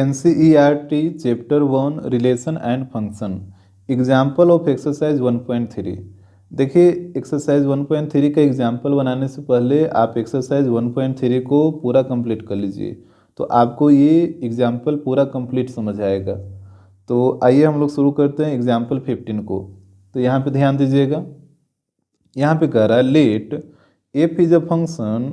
NCERT chapter 1 relation and function example of exercise 1.3। देखिए exercise 1.3 का example बनाने से पहले आप एक्सरसाइज 1.3 को पूरा कंप्लीट कर लीजिए, तो आपको ये एग्जाम्पल पूरा कंप्लीट समझ आएगा। तो आइए हम लोग शुरू करते हैं एग्जाम्पल 15 को। तो यहाँ पे ध्यान दीजिएगा, यहाँ पे कह रहा है let f is a function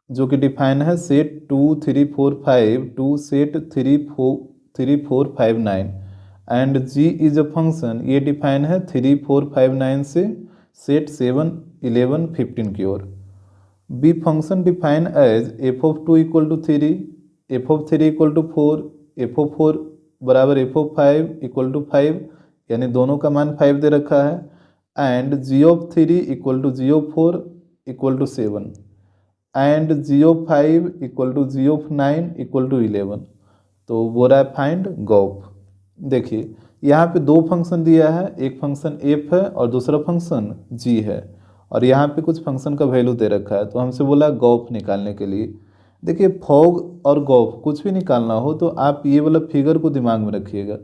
जो कि डिफाइन है set 2 3 4 5 to set 3 4 5 9 and g is a function, ये डिफाइन है 3 4 5 9 से सेट 7 11 15 की ओर। B function define as F of 2 equal to 3, F of 3 equal to 4, F of 4 बराबर एफ ऑफ 5 इक्वल टू 5, यानी दोनों का मान 5 दे रखा है, and g of 3 equal to ji of 4 equal to 7 and g of 5 equal to ji of 9 equal to 11। तो बोल रहा है फाइंड गॉफ। देखिए यहाँ पे दो फंक्शन दिया है, एक फंक्शन एफ है और दूसरा फंक्शन जी है, और यहाँ पे कुछ फंक्शन का वैल्यू दे रखा है। तो हमसे बोला गॉफ निकालने के लिए। देखिए फॉग और गॉफ कुछ भी निकालना हो तो आप ये वाला फिगर को दिमाग में रखिएगा।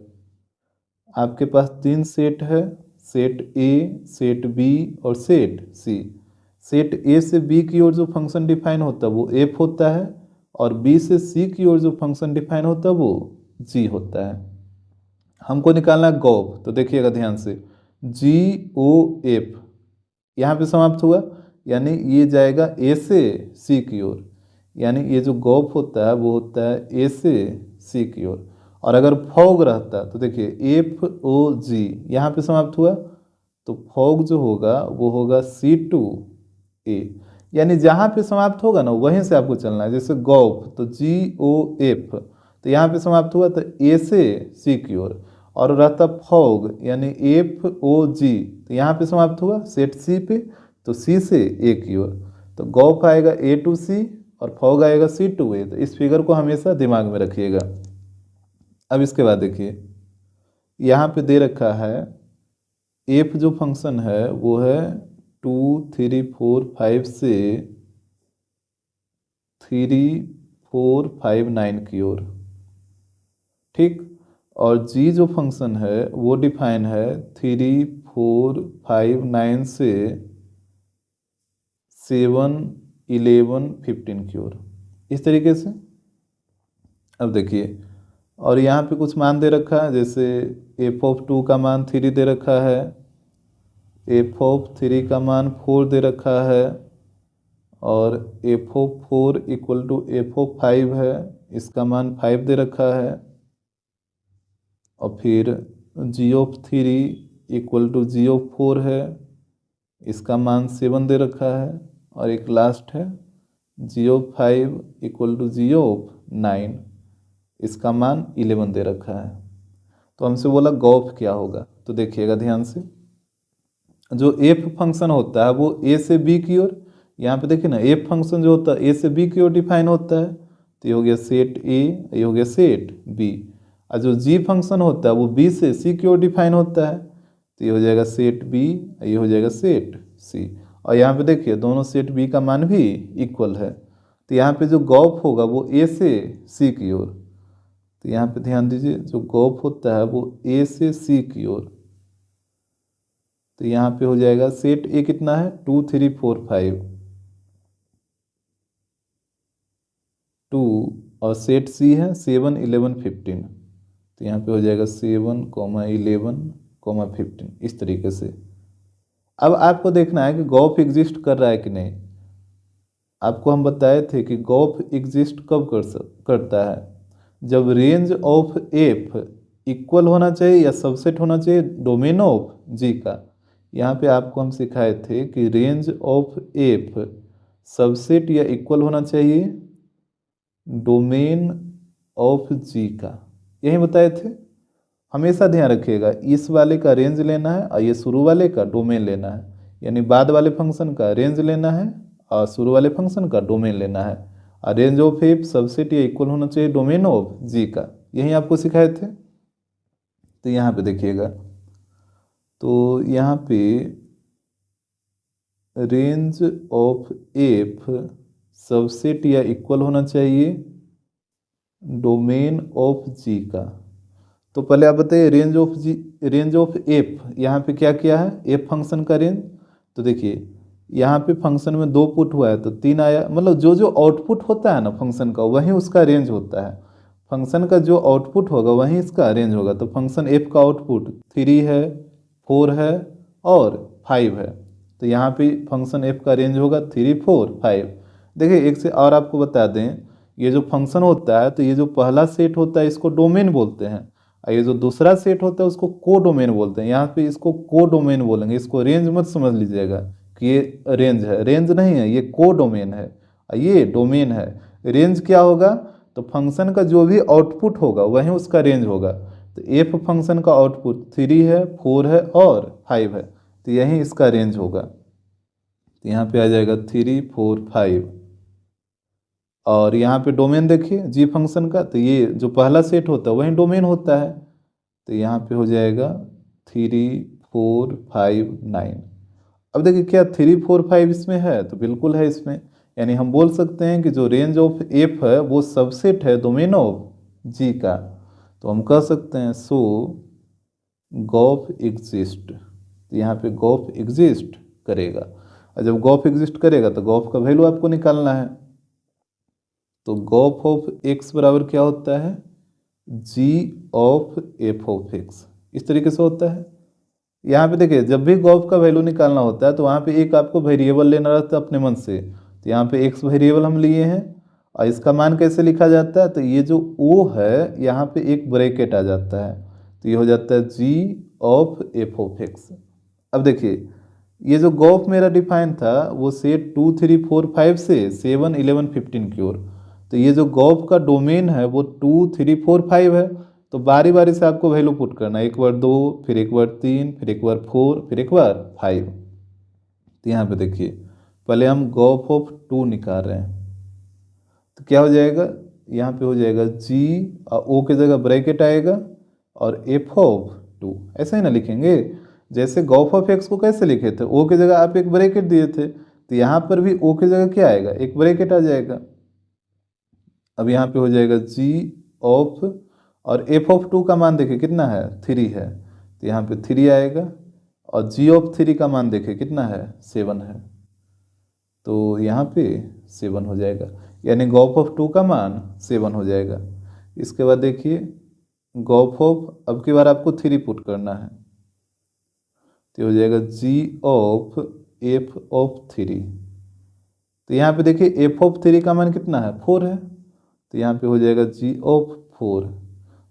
आपके पास तीन सेट है, सेट ए, सेट बी और सेट सी। सेट ए से बी की ओर जो फंक्शन डिफाइन होता है वो एफ होता है, और बी से सी की ओर जो फंक्शन डिफाइन होता है वो जी होता है। हमको निकालना गॉफ, तो देखिएगा ध्यान से, जी ओ एफ यहाँ पे समाप्त हुआ, यानी ये जाएगा ए से सी की ओर, यानी ये जो गॉफ होता है वो होता है ए से सी की ओर। और अगर फॉग रहता तो देखिए एफ ओ जी यहाँ पे समाप्त हुआ, तो फॉग जो होगा वो होगा सी टू ए, यानी जहाँ पे समाप्त होगा ना वहीं से आपको चलना है। जैसे गॉफ तो जी ओ एफ, तो यहाँ पे समाप्त हुआ तो ए से सी की ओर, और रहता फॉग यानी एफ ओ जी, तो यहाँ पे समाप्त हुआ सेट सी पे, तो सी से ए की ओर। तो गॉफ आएगा ए टू सी और फॉग आएगा सी टू ए। तो इस फिगर को हमेशा दिमाग में रखिएगा। अब इसके बाद देखिए यहाँ पे दे रखा है एफ जो फंक्शन है वो है 2 3 4 5 से 3 4 5 9 की ओर, ठीक। और जी जो फंक्शन है वो डिफाइन है 3 4 5 9 से 7 11 15 की ओर, इस तरीके से। अब देखिए और यहाँ पे कुछ मान दे रखा है, जैसे एफ ऑफ 2 का मान 3 दे रखा है, एफ ऑफ 3 का मान 4 दे रखा है, और F of 4 equal to f of 5 है, इसका मान 5 दे रखा है। और फिर G of 3 equal to ji of 4 है, इसका मान 7 दे रखा है। और एक लास्ट है G of 5 equal to ji of 9, इसका मान 11 दे रखा है। तो हमसे बोला गॉफ क्या होगा, तो देखिएगा ध्यान से, जो एफ फंक्शन होता है वो ए से बी की ओर, यहाँ पे देखिए ना एफ फंक्शन जो होता है ए से बी की ओर डिफाइन होता है, तो ये हो गया सेट ए, ये हो गया सेट बी। और जो जी फंक्शन होता है वो बी से सी की ओर डिफाइन होता है, तो ये हो जाएगा सेट बी, ये हो जाएगा सेट सी। और यहाँ पे देखिए दोनों सेट बी का मान भी इक्वल है, तो यहाँ पे जो गॉफ होगा वो ए से सी की ओर। तो यहाँ पे ध्यान दीजिए, जो गॉफ होता है वो ए से सी की ओर, तो यहाँ पे हो जाएगा सेट ए कितना है 2 3 4 5 2, और सेट सी है 7 11 15, तो यहाँ पे हो जाएगा 7 11 15, इस तरीके से। अब आपको देखना है कि गॉफ एग्जिस्ट कर रहा है कि नहीं। आपको हम बताए थे कि गॉफ एग्जिस्ट कब करता है, जब रेंज ऑफ एफ इक्वल होना चाहिए या सबसेट होना चाहिए डोमेन ऑफ जी का। यहाँ पे आपको हम सिखाए थे कि रेंज ऑफ एफ सबसेट या इक्वल होना चाहिए डोमेन ऑफ जी का, यही बताए थे। हमेशा ध्यान रखिएगा, इस वाले का रेंज लेना है और ये शुरू वाले का डोमेन लेना है, यानी बाद वाले फंक्शन का रेंज लेना है और शुरू वाले फंक्शन का डोमेन लेना है। और रेंज ऑफ एफ सबसेट या इक्वल होना चाहिए डोमेन ऑफ जी का, यही आपको सिखाए थे। तो यहाँ पे देखिएगा, तो यहाँ पे रेंज ऑफ एफ सबसेट या इक्वल होना चाहिए डोमेन ऑफ जी का। तो पहले आप बताइए रेंज ऑफ एफ, यहाँ पे क्या किया है, एफ फंक्शन का रेंज। तो देखिए यहाँ पे फंक्शन में 2 पुट हुआ है तो 3 आया, मतलब जो जो आउटपुट होता है ना फंक्शन का वही उसका रेंज होता है। फंक्शन का जो आउटपुट होगा वही इसका रेंज होगा। तो फंक्शन एफ का आउटपुट 3 है, 4 है और 5 है। तो यहाँ पे फंक्शन एफ का रेंज होगा 3, 4, 5। देखिए एक से और आपको बता दें, ये जो फंक्शन होता है तो ये जो पहला सेट होता है इसको डोमेन बोलते हैं, और ये जो दूसरा सेट होता है उसको को डोमेन बोलते हैं। यहाँ पे इसको को डोमेन बोलेंगे, इसको रेंज मत समझ लीजिएगा कि ये रेंज है, रेंज नहीं है, ये को डोमेन है और ये डोमेन है। रेंज क्या होगा, तो फंक्शन का जो भी आउटपुट होगा वही उसका रेंज होगा। तो एफ फंक्शन का आउटपुट 3 है, 4 है और 5 है, तो यही इसका रेंज होगा। तो यहाँ पे आ जाएगा 3, 4, 5। और यहाँ पे डोमेन देखिए जी फंक्शन का, तो ये जो पहला सेट होता है वही डोमेन होता है। तो यहाँ पे हो जाएगा 3, 4, 5, 9। अब देखिए क्या 3, 4, 5 इसमें है, तो बिल्कुल है इसमें। यानी हम बोल सकते हैं कि जो रेंज ऑफ एफ है वो सबसेट है डोमेन ऑफ जी का। तो हम कह सकते हैं सो गॉफ एग्जिस्ट। तो यहाँ पे गॉफ एग्जिस्ट करेगा, और जब गॉफ एग्जिस्ट करेगा तो गॉफ का वैल्यू आपको निकालना है। तो गॉफ ऑफ एक्स बराबर क्या होता है, G of F of x, इस तरीके से होता है। यहाँ पे देखिए जब भी गॉफ का वैल्यू निकालना होता है तो वहाँ पे एक आपको वेरिएबल लेना रहता है अपने मन से। तो यहाँ पे एक्स वेरिएबल हम लिए हैं, और इसका मान कैसे लिखा जाता है, तो ये जो ओ है यहाँ पे एक ब्रैकेट आ जाता है, तो ये हो जाता है G of F of x. अब देखिए ये जो गॉफ मेरा डिफाइन था वो सेट 2, 3, 4, 5 से 7, 11, 15 की ओर। तो ये जो गॉफ का डोमेन है वो 2, 3, 4, 5 है। तो बारी बारी से आपको वैल्यू पुट करना है, एक बार 2, फिर एक बार 3, फिर एक बार 4, फिर एक बार 5। तो यहाँ पे देखिए पहले हम गॉफ ऑफ 2 निकाल रहे हैं, तो क्या हो जाएगा, यहाँ पे हो जाएगा जी और ओ की जगह ब्रैकेट आएगा और एफ ऑफ 2, ऐसा ही ना लिखेंगे। जैसे गॉफ ऑफ एक्स को कैसे लिखे थे, ओ की जगह आप एक ब्रैकेट दिए थे, तो यहाँ पर भी ओ की जगह क्या आएगा, एक ब्रैकेट आ जाएगा। अब यहाँ पे हो जाएगा जी ऑफ, और एफ ऑफ 2 का मान देखिए कितना है, 3 है, तो यहाँ पे 3 आएगा। और जी ऑफ 3 का मान देखिए कितना है, 7 है, तो यहाँ पे 7 हो जाएगा। यानी गॉफ ऑफ 2 का मान 7 हो जाएगा। इसके बाद देखिए गॉफ ऑफ, अब की बार आपको 3 पुट करना है, तो हो जाएगा जी ऑफ एफ ऑफ 3। तो यहाँ पे देखिए एफ ऑफ 3 का मान कितना है, 4 है, तो यहाँ पे हो जाएगा जी ऑफ 4।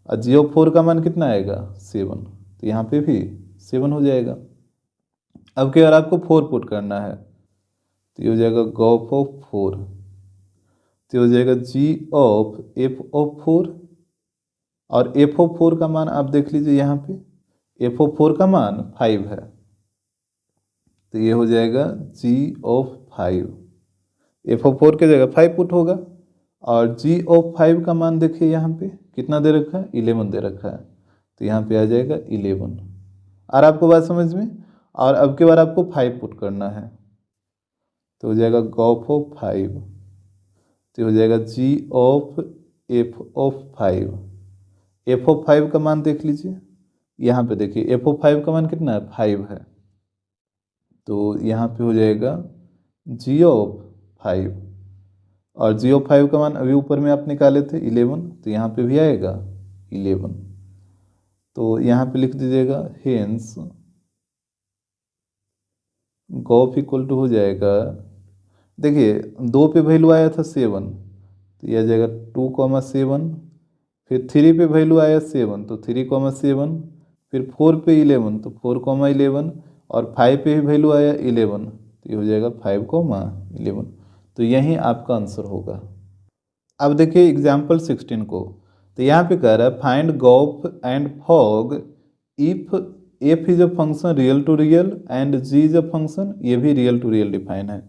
और जी ऑफ 4 का मान कितना आएगा, 7, तो यहाँ पे भी 7 हो जाएगा। अब क्या आपको 4 पुट करना है, तो ये हो जाएगा गॉफ ऑफ 4, तो हो जाएगा जी ऑफ एफ ऑफ 4। और एफ ऑफ 4 का मान आप देख लीजिए, यहाँ पे एफ ऑफ 4 का मान 5 है, तो ये हो जाएगा जी ऑफ 5। एफ ऑफ 4 की जगह 5 पुट होगा। और जी ऑफ 5 का मान देखिए यहाँ पे कितना दे रखा है, 11 दे रखा है, तो यहाँ पे आ जाएगा 11। और आपको बात समझ में। और अब के बार आपको 5 पुट करना है, तो हो जाएगा गॉफ ऑफ 5, तो हो जाएगा G of F of 5। F of 5 का मान देख लीजिए, यहाँ पे देखिए एफ ऑफ 5 का मान कितना है, 5 है, तो यहाँ पे हो जाएगा जी ऑफ 5। और जी ऑफ 5 का मान अभी ऊपर में आप निकाले थे 11, तो यहाँ पे भी आएगा 11। तो यहाँ पे लिख दीजिएगा हेंस गॉफ इक्वल टू हो जाएगा, देखिए 2 पे वैल्यू आया था 7, तो यह आ जाएगा 2,7। फिर 3 पे वैल्यू आया 7, तो 3,7। फिर 4 पे 11, तो 4,11। और 5 पे भी वैल्यू आया 11, तो ये हो जाएगा 5,11। तो यही आपका आंसर होगा। अब देखिए एग्जाम्पल 16 को, तो यहाँ पे कह रहा है find gof and fog if f is a function real to real and g is a function, ये भी रियल टू रियल डिफाइन है,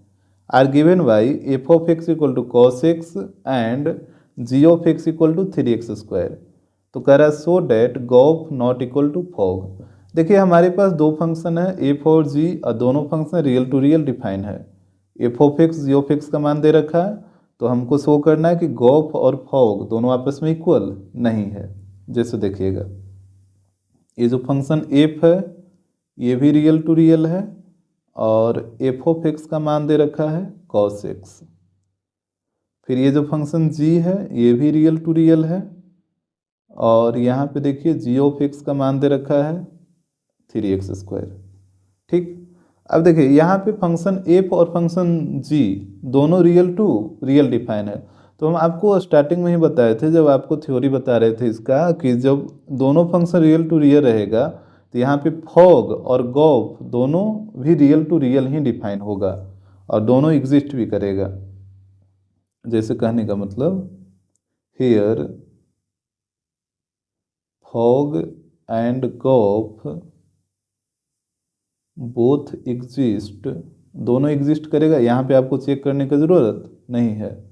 are given by f of x equal to cos x and g of x equal to 3x square. तो कह रहा है so that gof not equal to fog. देखिए हमारे पास 2 function है एफ और G, और दोनों function real to real define है। F of X G of x का मान दे रखा है, तो हमको शो करना है कि गॉफ और फॉग दोनों आपस में इक्वल नहीं है। जैसे देखिएगा, ये जो फंक्शन एफ है ये भी रियल टू रियल है और एफ ऑफ एक्स का मान दे रखा है कॉस एक्स। फिर ये जो फंक्शन जी है ये भी रियल टू रियल है और यहाँ पे देखिए जी ऑफ एक्स का मान दे रखा है 3x²। ठीक, अब देखिए यहाँ पे फंक्शन एफ और फंक्शन जी दोनों रियल टू रियल डिफाइन है। तो हम आपको स्टार्टिंग में ही बताए थे जब आपको थ्योरी बता रहे थे इसका कि जब दोनों फंक्शन रियल टू रियल रहेगा तो यहाँ पे फॉग और गॉफ दोनों भी रियल टू रियल ही डिफाइन होगा और दोनों एग्जिस्ट भी करेगा। जैसे कहने का मतलब here fog and gof both exist, दोनों एग्जिस्ट करेगा, यहाँ पे आपको चेक करने की ज़रूरत नहीं है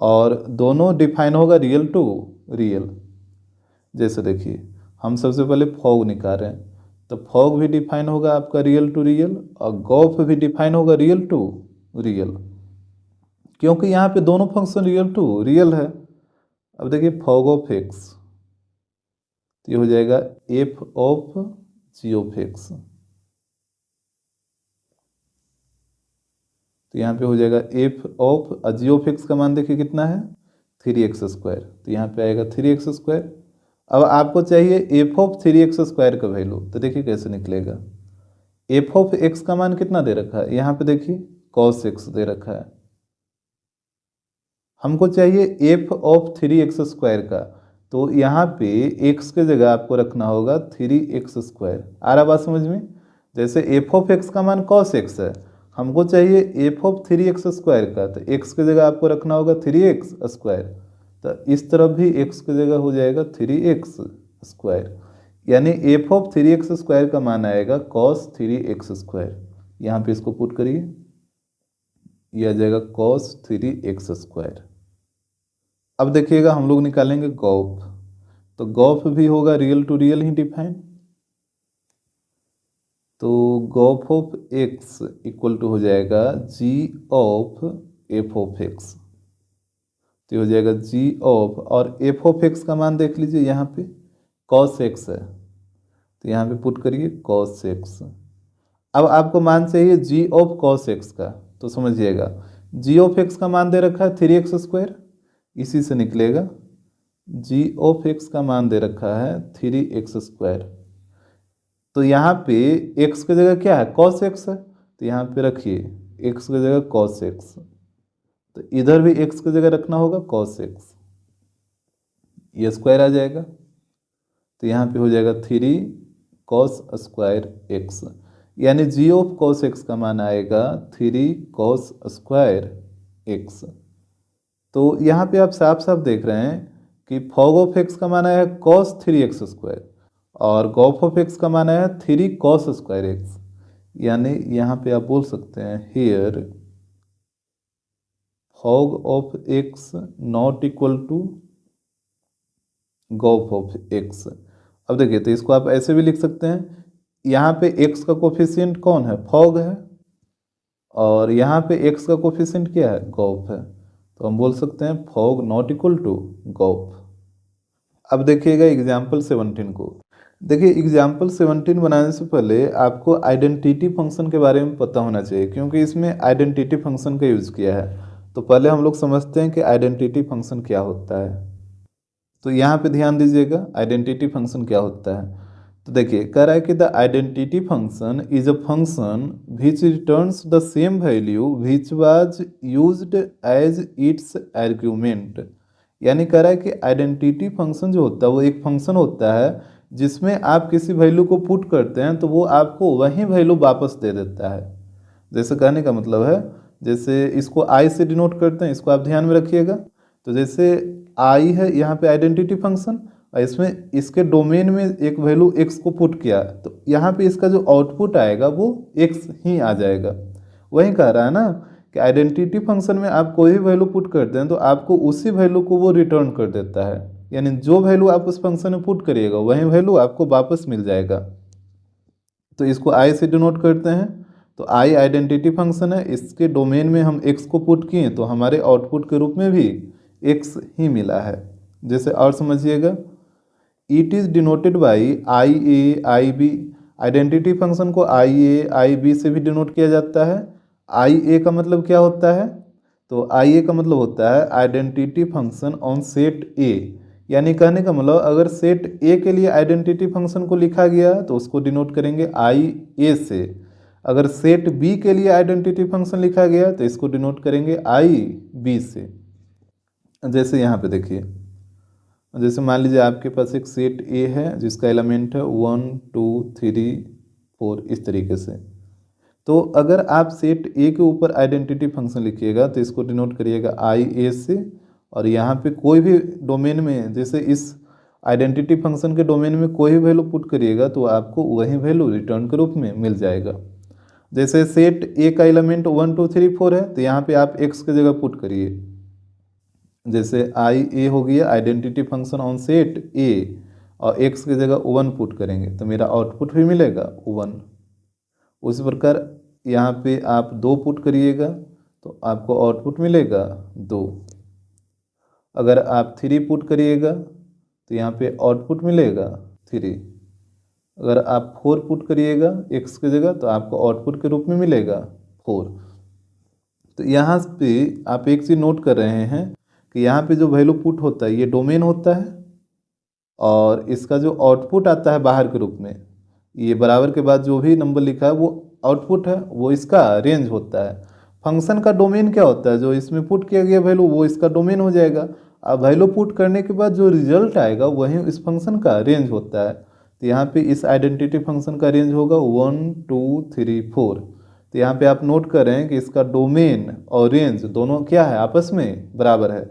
और दोनों डिफाइन होगा रियल टू रियल। जैसे देखिए हम सबसे पहले फॉग निकाल रहे हैं तो फॉग भी डिफाइन होगा आपका रियल टू रियल और गॉफ भी डिफाइन होगा रियल टू रियल, क्योंकि यहाँ पे दोनों फंक्शन रियल टू रियल है। अब देखिए फॉग ऑफ एक्स तो ये हो जाएगा f of g of x, तो यहाँ पे हो जाएगा f of g of x का मान देखिए कितना है 3x², तो यहाँ पे आएगा 3x²। अब आपको चाहिए एफ ऑफ 3x² का वैल्यू, तो देखिए कैसे निकलेगा। एफ ऑफ एक्स का मान कितना दे रखा है, यहाँ पे देखिए cos x दे रखा है, हमको चाहिए एफ ऑफ 3x² का, तो यहाँ पे x के जगह आपको रखना होगा 3x²। आ रहा बात समझ में। जैसे एफ ऑफ एक्स का मान cos x है, हमको चाहिए एफ ऑफ 3x² का, तो x के जगह आपको रखना होगा 3x², तो इस तरफ भी x की जगह हो जाएगा 3x², यानी एफ ऑफ 3x² का मान आएगा cos 3x²। यहाँ पे इसको पुट करिए, यह आ जाएगा cos 3x²। अब देखिएगा हम लोग निकालेंगे गॉफ, तो गॉफ भी होगा रियल टू रियल ही डिफाइन, तो gof of x equal to हो जाएगा G of F of x, तो हो जाएगा जी ऑफ, और एफ ऑफ एक्स का मान देख लीजिए यहाँ पे cos x है, तो यहाँ पे पुट करिए cos x। अब आपको मान चाहिए जी ऑफ cos x का, तो समझिएगा जी ऑफ एक्स का मान दे रखा है 3x², इसी से निकलेगा जी ऑफ एक्स का मान दे रखा है 3x², तो यहाँ पे x की जगह क्या है cos x है, तो यहाँ पे रखिए x की जगह cos x, तो इधर भी x की जगह रखना होगा cos x, ये स्क्वायर आ जाएगा, तो यहाँ पे हो जाएगा 3cos² x, यानी जी ऑफ cos x का मान आएगा 3cos² x। तो यहाँ पे आप साफ साफ देख रहे हैं कि फॉग ऑफ x का मान आया cos 3x² और गॉफ ऑफ x का मान आया 3cos² x, यानी यहाँ पे आप बोल सकते हैं here fog of x not equal to gof of x। अब देखिए तो इसको आप ऐसे भी लिख सकते हैं, यहाँ पे x का कोफिशिएंट कौन है, फॉग है, और यहाँ पे x का कोफिशिएंट क्या है, गॉफ है, तो हम बोल सकते हैं fog not equal to gof. अब देखिएगा एग्जाम्पल 17 को। देखिए एग्जाम्पल 17 बनाने से पहले आपको आइडेंटिटी फंक्शन के बारे में पता होना चाहिए, क्योंकि इसमें आइडेंटिटी फंक्शन का यूज़ किया है। तो पहले हम लोग समझते हैं कि आइडेंटिटी फंक्शन क्या होता है। तो यहाँ पे ध्यान दीजिएगा आइडेंटिटी फंक्शन क्या होता है। तो देखिए कह रहा है कि the identity function is a function which returns the same value which was used as its argument. यानी कह रहा है कि आइडेंटिटी फंक्शन जो होता है वो एक फंक्शन होता है जिसमें आप किसी वैल्यू को पुट करते हैं तो वो आपको वही वैल्यू वापस दे देता है। जैसे कहने का मतलब है, जैसे इसको आई से डिनोट करते हैं, इसको आप ध्यान में रखिएगा। तो जैसे आई है यहाँ पे आइडेंटिटी फंक्शन, और इसमें इसके डोमेन में एक वैल्यू एक्स को पुट किया, तो यहाँ पे इसका जो आउटपुट आएगा वो एक्स ही आ जाएगा। वही कह रहा है ना कि आइडेंटिटी फंक्शन में आप कोई भी वैल्यू पुट करते हैं तो आपको उसी वैल्यू को वो रिटर्न कर देता है, यानी जो वैल्यू आप उस फंक्शन में पुट करिएगा वही वैल्यू आपको वापस मिल जाएगा। तो इसको आई से डिनोट करते हैं, तो आई आइडेंटिटी फंक्शन है, इसके डोमेन में हम एक्स को पुट किए तो हमारे आउटपुट के रूप में भी एक्स ही मिला है। जैसे और समझिएगा, it is denoted by I A I B. Identity function को आई ए आई बी से भी डिनोट किया जाता है। आई ए का मतलब क्या होता है? तो आई ए का मतलब होता है आइडेंटिटी फंक्शन ऑन सेट ए। यानी कहने का मतलब अगर सेट ए के लिए आइडेंटिटी फंक्शन को लिखा गया तो उसको डिनोट करेंगे आई ए से। अगर सेट बी के लिए आइडेंटिटी फंक्शन लिखा गया तो इसको डिनोट करेंगे आई बी से। जैसे यहाँ पे देखिए, जैसे मान लीजिए आपके पास एक सेट ए है जिसका एलिमेंट है 1 2 3 4 इस तरीके से। तो अगर आप सेट ए के ऊपर आइडेंटिटी फंक्शन लिखिएगा तो इसको डिनोट करिएगा आई ए से, और यहाँ पे कोई भी डोमेन में जैसे इस आइडेंटिटी फंक्शन के डोमेन में कोई भी वैल्यू पुट करिएगा तो आपको वही वैल्यू रिटर्न के रूप में मिल जाएगा। जैसे सेट ए का एलिमेंट 1 2 3 4 है तो यहाँ पे आप एक्स की जगह पुट करिए। जैसे आई ए हो गया identity function on set A, और एक्स की जगह 1 पुट करेंगे तो मेरा आउटपुट भी मिलेगा 1। उसी प्रकार यहाँ पे आप 2 पुट करिएगा तो आपको आउटपुट मिलेगा 2। अगर आप 3 पुट करिएगा तो यहाँ पे आउटपुट मिलेगा 3। अगर आप 4 पुट करिएगा एक्स की जगह तो आपको आउटपुट के रूप में मिलेगा 4। तो यहाँ पे आप एक चीज़ नोट कर रहे हैं कि यहाँ पे जो वैल्यू पुट होता है ये डोमेन होता है, और इसका जो आउटपुट आता है बाहर के रूप में, ये बराबर के बाद जो भी नंबर लिखा है वो आउटपुट है, वो इसका रेंज होता है। फंक्शन का डोमेन क्या होता है? जो इसमें पुट किया गया वैल्यू वो इसका डोमेन हो जाएगा। अब वैल्यू पुट करने के बाद जो रिजल्ट आएगा वही इस फंक्शन का रेंज होता है। तो यहाँ पे इस आइडेंटिटी फंक्शन का रेंज होगा 1 2 3 4। तो यहाँ पे आप नोट कर रहे हैं कि इसका डोमेन और रेंज दोनों क्या है, आपस में बराबर है।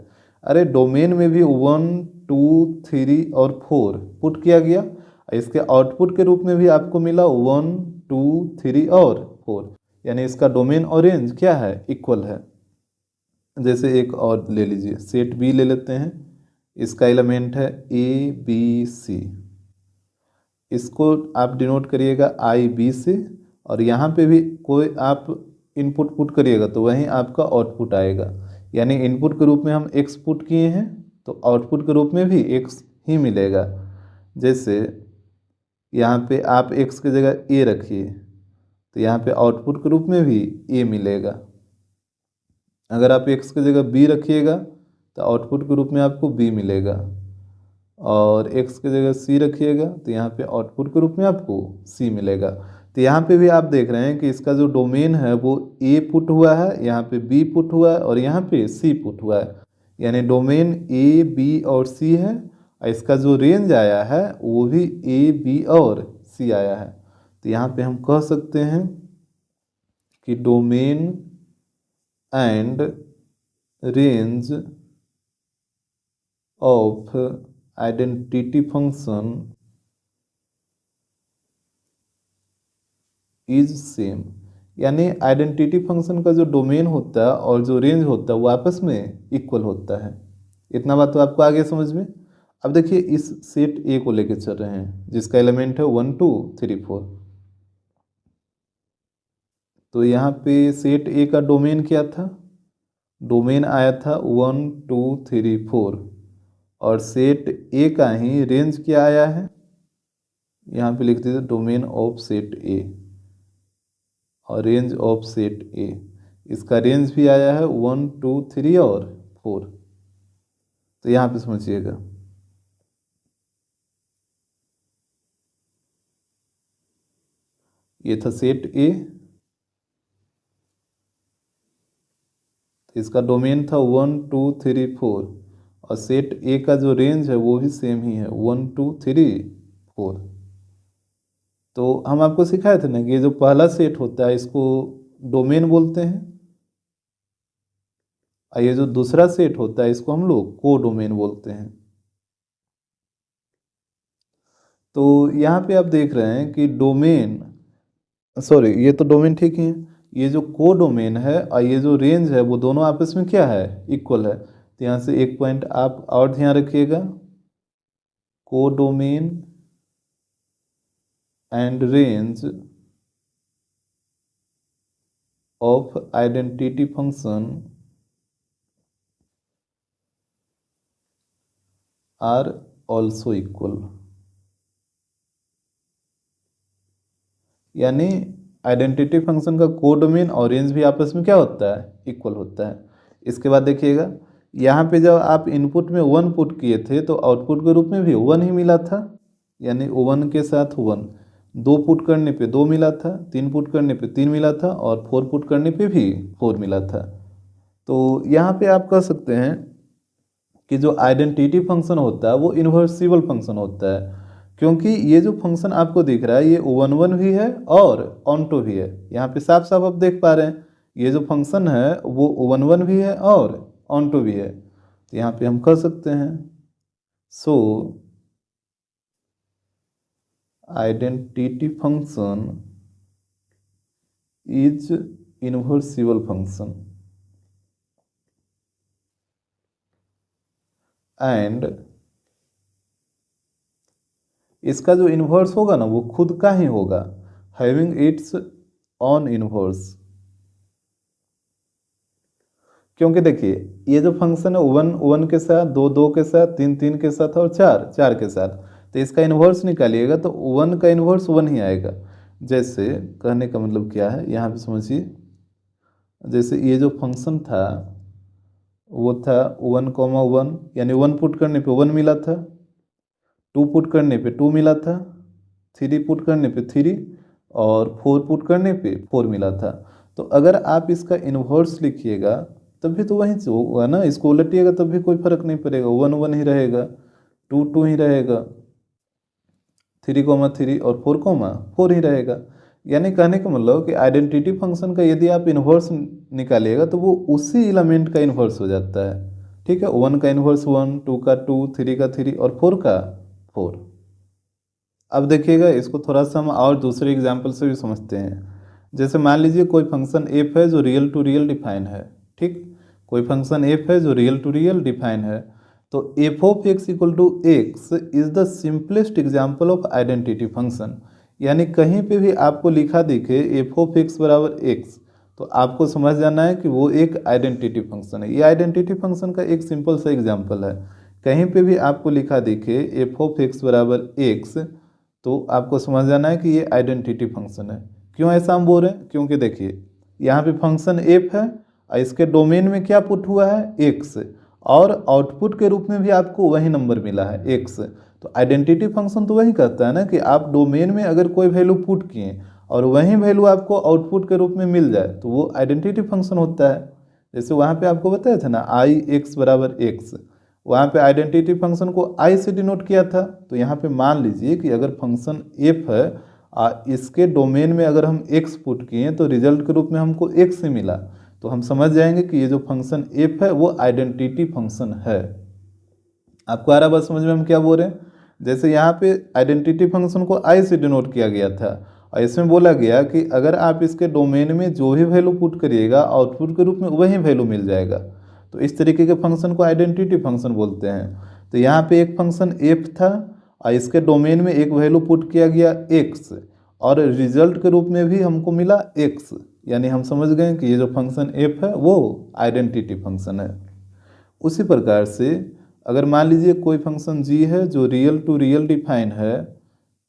अरे डोमेन में भी 1 2 3 और 4 पुट किया गया, इसके आउटपुट के रूप में भी आपको मिला 1 2 3 और 4, यानी इसका डोमेन और रेंज क्या है, इक्वल है। जैसे एक और ले लीजिए, सेट बी ले लेते हैं, इसका एलिमेंट है ए बी सी। इसको आप डिनोट करिएगा आई बी से, और यहाँ पे भी कोई आप इनपुट पुट करिएगा तो वहीं आपका आउटपुट आएगा। यानी इनपुट के रूप में हम एक्स पुट किए हैं तो आउटपुट के रूप में भी एक्स ही मिलेगा। जैसे यहाँ पे आप एक्स की जगह ए रखिए तो यहाँ पे आउटपुट के रूप में भी ए मिलेगा। अगर आप एक्स की जगह बी रखिएगा तो आउटपुट के रूप में आपको बी मिलेगा, और एक्स की जगह सी रखिएगा तो यहाँ पे आउटपुट के रूप में आपको सी मिलेगा। तो यहाँ पे भी आप देख रहे हैं कि इसका जो डोमेन है वो ए पुट हुआ है, यहाँ पे बी पुट हुआ है, और यहाँ पे सी पुट हुआ है। यानी डोमेन ए बी और सी है, और इसका जो रेंज आया है वो भी ए बी और सी आया है। तो यहाँ पे हम कह सकते हैं कि domain and range of identity function is same. यानी आइडेंटिटी फंक्शन का जो डोमेन होता है और जो रेंज होता है वो आपस में इक्वल होता है। इतना बात तो आपको आगे समझ में। अब देखिए इस सेट ए को लेकर चल रहे हैं जिसका एलिमेंट है 1 2 3 4। तो यहाँ पे सेट ए का डोमेन क्या था? डोमेन आया था 1 2 3 4, और सेट ए का ही रेंज क्या आया है, यहाँ पे लिख दीजिए डोमेन ऑफ सेट ए और रेंज ऑफ सेट ए। इसका रेंज भी आया है 1 2 3 और 4। तो यहाँ पे समझिएगा, ये था सेट ए, इसका डोमेन था 1 2 3 4, और सेट ए का जो रेंज है वो भी सेम ही है 1 2 3 4। तो हम आपको सिखाए थे ना कि ये जो पहला सेट होता है इसको डोमेन बोलते हैं, और ये जो दूसरा सेट होता है इसको हम लोग को डोमेन बोलते हैं। तो यहाँ पे आप देख रहे हैं कि डोमेन, सॉरी ये तो डोमेन ठीक ही है, ये जो को डोमेन है और ये जो रेंज है वो दोनों आपस में क्या है, इक्वल है। तो यहाँ से एक पॉइंट आप और ध्यान रखिएगा, को domain and range of identity function are also equal, यानी आइडेंटिटी फंक्शन का कोडोमेन और रेंज भी आपस में क्या होता है, इक्वल होता है। इसके बाद देखिएगा, यहाँ पे जब आप इनपुट में 1 पुट किए थे तो आउटपुट के रूप में भी 1 ही मिला था, यानी 1 के साथ 1। 2 पुट करने पे 2 मिला था, 3 पुट करने पे 3 मिला था, और 4 पुट करने पे भी 4 मिला था। तो यहाँ पे आप कह सकते हैं कि जो आइडेंटिटी फंक्शन होता है वो इन्वर्सिबल फंक्शन होता है, क्योंकि ये जो फंक्शन आपको दिख रहा है ये वन वन भी है और ऑनटो भी है। यहाँ पे साफ साफ आप देख पा रहे हैं ये जो फंक्शन है वो वन वन भी है और ऑनटो भी है। तो यहाँ पे हम कह सकते हैं so identity function is invertible function and इसका जो इन्वर्स होगा ना वो खुद का ही होगा, हैविंग इट्स ऑन इन्वर्स। क्योंकि देखिए ये जो फंक्शन है 1 1 के साथ, 2 2 के साथ, 3 3 के साथ और 4 4 के साथ, तो इसका इन्वर्स निकालिएगा तो 1 का इन्वर्स 1 ही आएगा। जैसे कहने का मतलब क्या है यहाँ पे समझिए, जैसे ये जो फंक्शन था वो था 1,1, यानी 1 पुट करने पे 1 मिला था, 2 पुट करने पे 2 मिला था, 3 पुट करने पे 3 और 4 पुट करने पे 4 मिला था। तो अगर आप इसका इन्वर्स लिखिएगा तब भी तो वहीं से होगा ना, इसको उलटिएगा तब भी कोई फर्क नहीं पड़ेगा, 1 1 ही रहेगा, 2 2 ही रहेगा, 3,3 और 4,4 ही रहेगा। यानी कहने का मतलब कि आइडेंटिटी फंक्शन का यदि आप इन्वर्स निकालिएगा तो वो उसी एलिमेंट का इन्वर्स हो जाता है। ठीक है, 1 का इन्वर्स 1, 2 का 2, 3 का 3 और 4 का 4। अब देखिएगा इसको थोड़ा सा हम और दूसरे एग्जाम्पल से भी समझते हैं। जैसे मान लीजिए कोई फंक्शन एफ है जो रियल टू रियल डिफाइन है। ठीक, कोई फंक्शन एफ है जो रियल टू रियल डिफाइन है, तो f of x equal to x is the simplest example of identity function. यानी कहीं पे भी आपको लिखा दिखे एफ ऑफ एक्स बराबर एक्स, तो आपको समझ जाना है कि वो एक आइडेंटिटी फंक्शन है। ये आइडेंटिटी फंक्शन का एक सिंपल सा एग्जाम्पल है। कहीं पे भी आपको लिखा दिखे एफ ऑफ एक्स बराबर एक्स, तो आपको समझ जाना है कि ये आइडेंटिटी फंक्शन है। क्यों ऐसा हम बोल रहे हैं, क्योंकि देखिए यहाँ पे फंक्शन एफ है और इसके डोमेन में क्या पुट हुआ है, एक्स, और आउटपुट के रूप में भी आपको वही नंबर मिला है एक्स। तो आइडेंटिटी फंक्शन तो वही कहता है ना कि आप डोमेन में अगर कोई वैल्यू पुट किए और वही वैल्यू आपको आउटपुट के रूप में मिल जाए तो वो आइडेंटिटी फंक्शन होता है। जैसे वहाँ पे आपको बताया था ना आई एक्स बराबर एक्स, वहाँ पे आइडेंटिटी फंक्शन को आई से डिनोट किया था। तो यहाँ पे मान लीजिए कि अगर फंक्शन एफ है इसके डोमेन में अगर हम एक्स पुट किए तो रिजल्ट के रूप में हमको एक्स से मिला, तो हम समझ जाएंगे कि ये जो फंक्शन एफ है वो आइडेंटिटी फंक्शन है। आपको आ रहा बात समझ में हम क्या बोल रहे हैं। जैसे यहाँ पे आइडेंटिटी फंक्शन को आई से डिनोट किया गया था और इसमें बोला गया कि अगर आप इसके डोमेन में जो भी वैल्यू पुट करिएगा आउटपुट के रूप में वही वैल्यू मिल जाएगा। तो इस तरीके के फंक्शन को आइडेंटिटी फंक्शन बोलते हैं। तो यहाँ पे एक फंक्शन एफ था और इसके डोमेन में एक वैल्यू पुट किया गया एक्स और रिजल्ट के रूप में भी हमको मिला एक्स, यानी हम समझ गए कि ये जो फंक्शन एफ है वो आइडेंटिटी फंक्शन है। उसी प्रकार से अगर मान लीजिए कोई फंक्शन जी है जो रियल टू रियल डिफाइन है,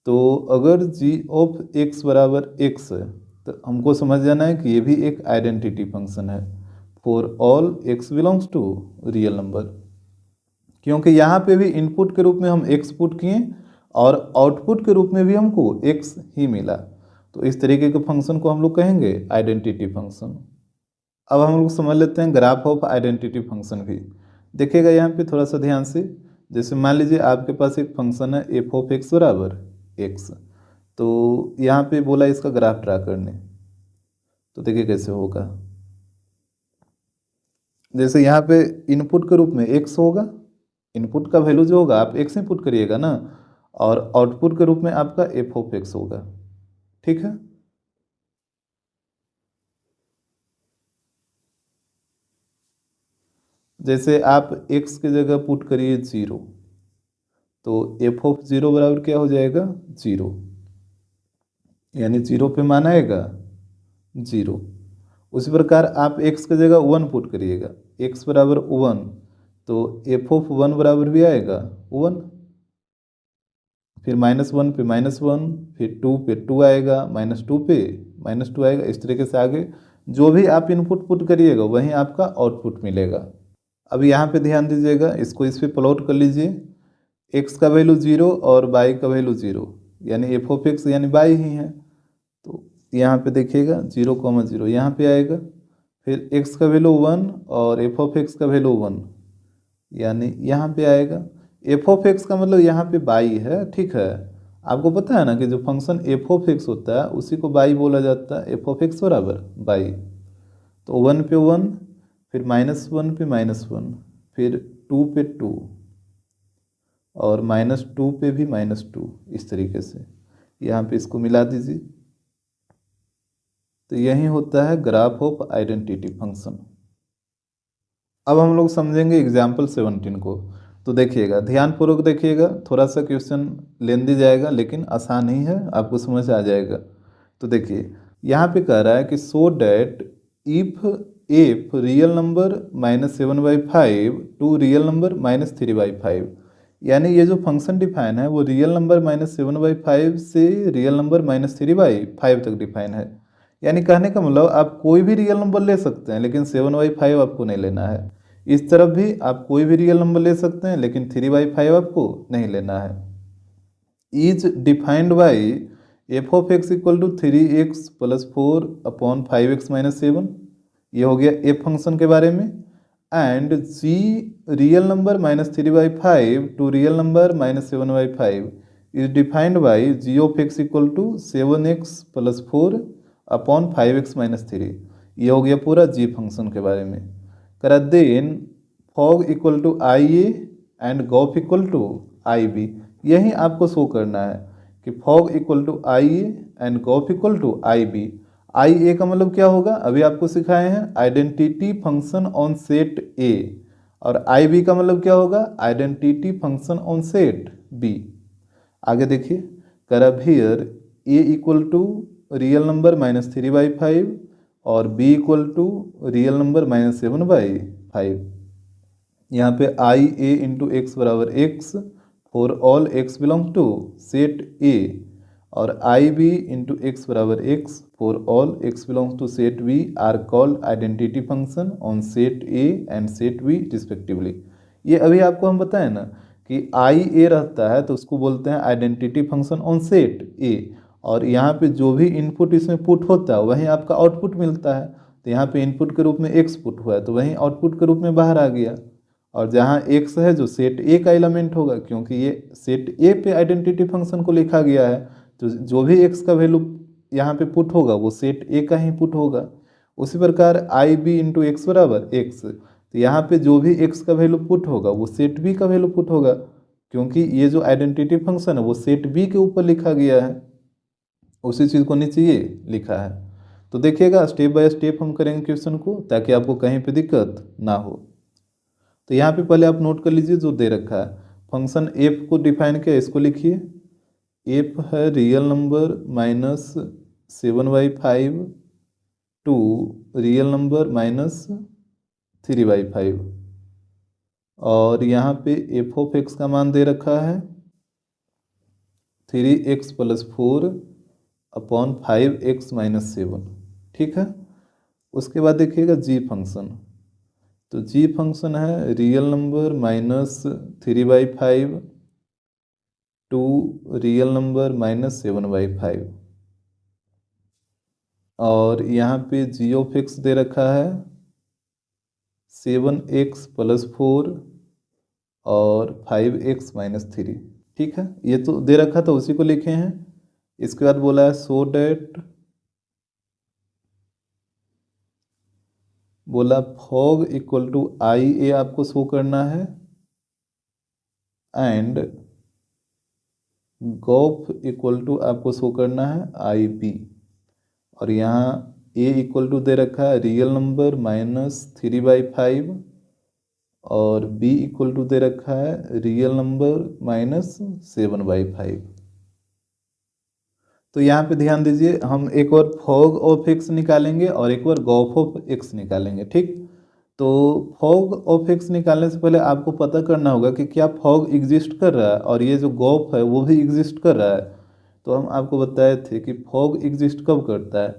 तो अगर जी ऑफ एक्स बराबर एक्स है तो हमको समझ जाना है कि ये भी एक आइडेंटिटी फंक्शन है for all x belongs to real number. क्योंकि यहाँ पे भी इनपुट के रूप में हम एक्स पुट किए और आउटपुट के रूप में भी हमको एक्स ही मिला, तो इस तरीके के फंक्शन को हम लोग कहेंगे आइडेंटिटी फंक्शन। अब हम लोग समझ लेते हैं ग्राफ ऑफ आइडेंटिटी फंक्शन भी। देखिएगा यहाँ पे थोड़ा सा ध्यान से, जैसे मान लीजिए आपके पास एक फंक्शन है एफ ऑफ एक्स बराबर एक्स, तो यहाँ पे बोला इसका ग्राफ ड्रा करने, तो देखिए कैसे होगा। जैसे यहाँ पे इनपुट के रूप में एक्स होगा, इनपुट का वैल्यू जो होगा आप एक्स ही पुट करिएगा ना, और आउटपुट के रूप में आपका एफ ऑफ एक्स होगा। ठीक है, जैसे आप x की जगह पुट करिए 0, तो एफ ऑफ 0 बराबर क्या हो जाएगा 0, यानी 0 पे मान आएगा 0। उसी प्रकार आप x की जगह 1 पुट करिएगा, x बराबर 1, तो एफ ऑफ 1 बराबर भी आएगा 1, फिर -1 पे -1, फिर 2 पे 2 आएगा, -2 पे -2 आएगा। इस तरीके से आगे जो भी आप इनपुट पुट करिएगा वहीं आपका आउटपुट मिलेगा। अब यहाँ पे ध्यान दीजिएगा, इसको इस पे प्लॉट कर लीजिए, x का वैल्यू 0 और y का वैल्यू 0, यानी एफ ऑफ एक्स यानी y ही है। तो यहाँ पे देखिएगा 0,0 यहाँ पे आएगा, फिर x का वैल्यू 1 और एफ ऑफ एक्स का वैल्यू 1, यानी यहाँ पे आएगा। एफ ऑफ एक्स का मतलब यहाँ पे बाई है, ठीक है। आपको पता है ना कि जो फंक्शन एफ ऑफ एक्स होता है उसी को बाई बोला जाता है, एफ ऑफ एक्स बराबर बाई। तो 1 पे 1, फिर -1 पे -1, फिर 2 पे 2 और -2 पे भी -2, इस तरीके से यहाँ पे इसको मिला दीजिए। तो यही होता है ग्राफ ऑफ आइडेंटिटी फंक्शन। अब हम लोग समझेंगे एग्जाम्पल 17 को। तो देखिएगा, ध्यानपूर्वक देखिएगा, थोड़ा सा क्वेश्चन लेंदी जाएगा लेकिन आसान ही है, आपको समझ आ जाएगा। तो देखिए यहाँ पे कह रहा है कि so that if f real number -7/5 to real number -3/5, यानी ये जो फंक्शन डिफाइन है वो रियल नंबर -7/5 से रियल नंबर -3/5 तक डिफाइन है। यानी कहने का मतलब आप कोई भी रियल नंबर ले सकते हैं लेकिन 7/5 आपको नहीं लेना है। इस तरफ भी आप कोई भी रियल नंबर ले सकते हैं लेकिन 3/5 आपको नहीं लेना है। Is defined by f of x equal to 3x + 4 upon 5x - 7, ये हो गया एफ फंक्शन के बारे में। And g real number -3/5 to real number -7/5 is defined by g of x equal to 7x + 4 upon 5x - 3, ये हो गया पूरा जी फंक्शन के बारे में। करा then fog equal to I A and gof equal to I B, यही आपको शो करना है कि fog equal to I A and gof equal to I B. I A का मतलब क्या होगा, अभी आपको सिखाए हैं, identity function on set A, और आई बी का मतलब क्या होगा, identity function on set B. आगे देखिए, कर here A equal to real number -3/5 और b equal to real number -7/5। यहाँ पे आई ए इंटू एक्स बराबर x for all x belong to set A, और आई बी इंटू एक्स बराबर x for all x belong to set B are called identity function on set A and set B respectively. ये अभी आपको हम बताएं ना कि आई ए रहता है तो उसको बोलते हैं identity function on set A, और यहाँ पे जो भी इनपुट इसमें पुट होता है वहीं आपका आउटपुट मिलता है। तो यहाँ पे इनपुट के रूप में एक्स पुट हुआ है तो वहीं आउटपुट के रूप में बाहर आ गया, और जहाँ एक्स है जो सेट ए का एलिमेंट होगा, क्योंकि ये सेट ए पे आइडेंटिटी फंक्शन को लिखा गया है, तो जो भी एक्स का वैल्यू यहाँ पे पुट होगा वो सेट ए का ही पुट होगा। उसी प्रकार आई बी इंटू एक्स बराबर एक्स, तो यहाँ पे जो भी एक्स का वैल्यू पुट होगा वो सेट बी का वैल्यू पुट होगा, क्योंकि ये जो आइडेंटिटी फंक्शन है वो सेट बी के ऊपर लिखा गया है, उसी चीज़ को नीचे ये लिखा है। तो देखिएगा स्टेप बाय स्टेप हम करेंगे क्वेश्चन को ताकि आपको कहीं पे दिक्कत ना हो। तो यहाँ पे पहले आप नोट कर लीजिए जो दे रखा है, फंक्शन एफ को डिफाइन किया, इसको लिखिए। एफ है real number -7/5 to real number -3/5, और यहाँ पे एफ ऑफ एक्स का मान दे रखा है 3x + 4 अपॉन 5x - 7, ठीक है। उसके बाद देखिएगा जी फंक्शन, तो जी फंक्शन है real number -3/5 to real number -7/5, और यहाँ पे जी ऑफ एक्स दे रखा है 7x + 4 और 5x - 3, ठीक है। ये तो दे रखा था उसी को लिखे हैं। इसके बाद बोला है सो डैट, बोला फॉग इक्वल टू आई ए आपको शो करना है, एंड गॉफ इक्वल टू आपको शो करना है आई बी, और यहाँ ए इक्वल टू दे रखा है रियल नंबर -3/5 और बी इक्वल टू दे रखा है रियल नंबर -7/5। तो यहाँ पे ध्यान दीजिए, हम एक बार फॉग ऑफ एक्स निकालेंगे और एक बार गॉफ ऑफ एक्स निकालेंगे, ठीक। तो फॉग ऑफ एक्स निकालने से पहले आपको पता करना होगा कि क्या फॉग एग्जिस्ट कर रहा है और ये जो गॉफ है वो भी एग्जिस्ट कर रहा है। तो हम आपको बताए थे कि फॉग एग्जिस्ट कब करता है,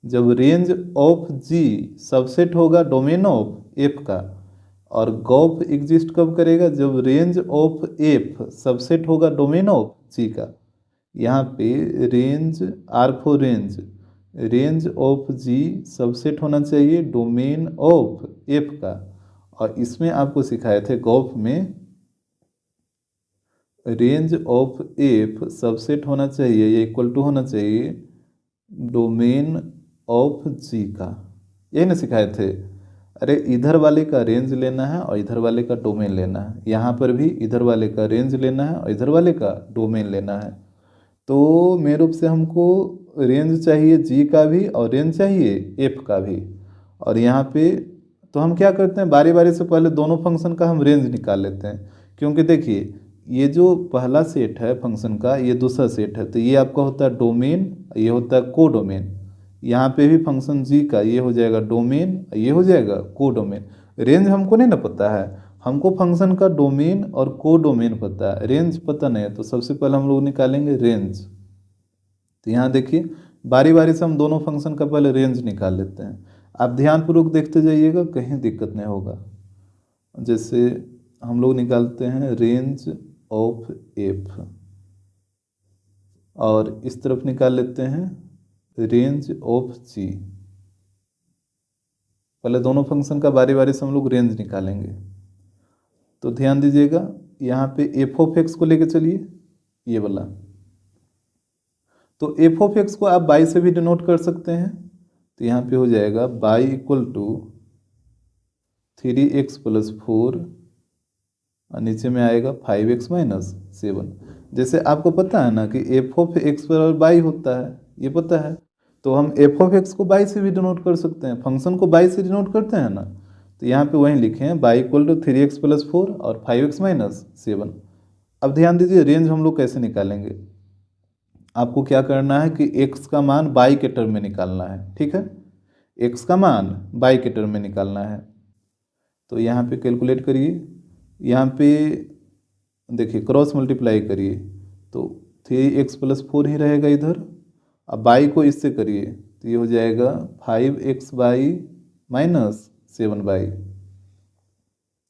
जब रेंज ऑफ जी सबसेट होगा डोमेन ऑफ एफ का, और गॉफ एग्जिस्ट कब करेगा, जब रेंज ऑफ एफ सबसेट होगा डोमेन ऑफ जी का। यहाँ पे range R for range of g subset होना चाहिए डोमेन ऑफ एफ का, और इसमें आपको सिखाए थे गॉफ में रेंज ऑफ एफ सबसेट होना चाहिए, ये इक्वल टू होना चाहिए डोमेन ऑफ जी का, यही ना सिखाए थे। अरे इधर वाले का रेंज लेना है और इधर वाले का डोमेन लेना है, यहाँ पर भी इधर वाले का रेंज लेना है और इधर वाले का डोमेन लेना है। तो मेन रूप से हमको रेंज चाहिए जी का भी और रेंज चाहिए एफ का भी। और यहाँ पे तो हम क्या करते हैं, बारी बारी से पहले दोनों फंक्शन का हम रेंज निकाल लेते हैं, क्योंकि देखिए ये जो पहला सेट है फंक्शन का, ये दूसरा सेट है, तो ये आपका होता है डोमेन, ये होता है को डोमेन। यहाँ पे भी फंक्शन जी का ये हो जाएगा डोमेन, ये हो जाएगा को डोमेन। रेंज हमको नहीं ना पता है, हमको फंक्शन का डोमेन और को डोमेन पता है, रेंज पता नहीं है। तो सबसे पहले हम लोग निकालेंगे रेंज। तो यहाँ देखिए बारी बारी से हम दोनों फंक्शन का पहले रेंज निकाल लेते हैं। आप ध्यानपूर्वक देखते जाइएगा, कहीं दिक्कत नहीं होगा। जैसे हम लोग निकालते हैं रेंज ऑफ एफ, और इस तरफ निकाल लेते हैं रेंज ऑफ जी। पहले दोनों फंक्शन का बारी बारी से हम लोग रेंज निकालेंगे। तो ध्यान दीजिएगा, यहाँ पे एफ ऑफ एक्स को लेके चलिए, ये वाला। तो एफ ऑफ एक्स को आप बाई से भी डिनोट कर सकते हैं। तो यहाँ पे हो जाएगा बाई इक्वल टू 3x + 4, और नीचे में आएगा 5x - 7। जैसे आपको पता है ना कि एफ ऑफ एक्स बराबर बाई होता है, ये पता है, तो हम एफ ऑफ एक्स को बाई से भी डिनोट कर सकते हैं, फंक्शन को बाई से डिनोट करते हैं ना। तो यहाँ पे वहीं लिखे हैं बाई इक्वल टू 3x + 4 और 5x - 7। अब ध्यान दीजिए रेंज हम लोग कैसे निकालेंगे। आपको क्या करना है कि x का मान बाई के टर्म में निकालना है, ठीक है, x का मान बाई के टर्म में निकालना है। तो यहाँ पे कैलकुलेट करिए, यहाँ पे देखिए क्रॉस मल्टीप्लाई करिए, तो 3x + 4 ही रहेगा इधर। अब बाई को इससे करिए, तो ये हो जाएगा 5x बाई - 7 बाई।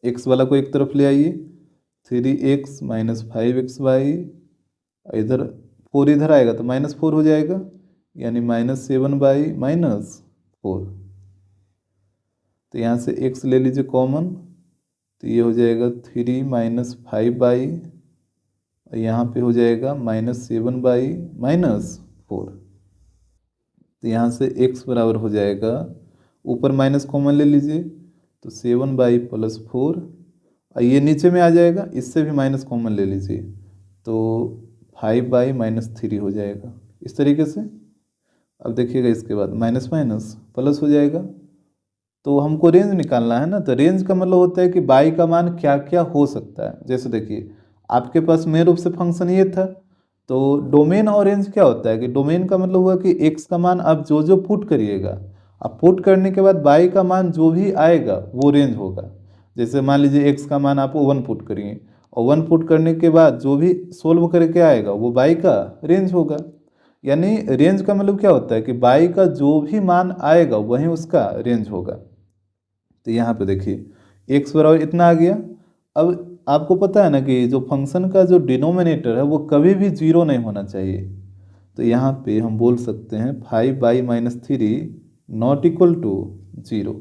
x वाला को एक तरफ ले आइए, 3x - 5x बाई, इधर 4 इधर आएगा तो -4 हो जाएगा, यानी -7 बाई -4। तो यहाँ से x ले लीजिए कॉमन, तो ये हो जाएगा 3 - 5 बाई, यहाँ पे हो जाएगा -7 बाई -4। तो यहाँ से x बराबर हो जाएगा, ऊपर माइनस कॉमन ले लीजिए, तो 7 बाई +4, और ये नीचे में आ जाएगा, इससे भी माइनस कॉमन ले लीजिए, तो 5 बाई -3 हो जाएगा इस तरीके से। अब देखिएगा इसके बाद माइनस माइनस प्लस हो जाएगा। तो हमको रेंज निकालना है ना, तो रेंज का मतलब होता है कि बाई का मान क्या क्या हो सकता है। जैसे देखिए आपके पास मेन रूप से फंक्शन ये था, तो डोमेन और रेंज क्या होता है कि डोमेन का मतलब हुआ कि एक्स का मान आप जो जो पुट करिएगा, अब पुट करने के बाद बाई का मान जो भी आएगा वो रेंज होगा। जैसे मान लीजिए एक्स का मान आप 1 पुट करिए, और 1 पुट करने के बाद जो भी सोल्व करके आएगा वो बाई का रेंज होगा। यानी रेंज का मतलब क्या होता है कि बाई का जो भी मान आएगा वहीं उसका रेंज होगा। तो यहाँ पे देखिए x बराबर इतना आ गया। अब आपको पता है ना कि जो फंक्शन का जो डिनोमिनेटर है वो कभी भी 0 नहीं होना चाहिए। तो यहाँ पे हम बोल सकते हैं 5 बाई -3 नॉट इक्वल टू 0।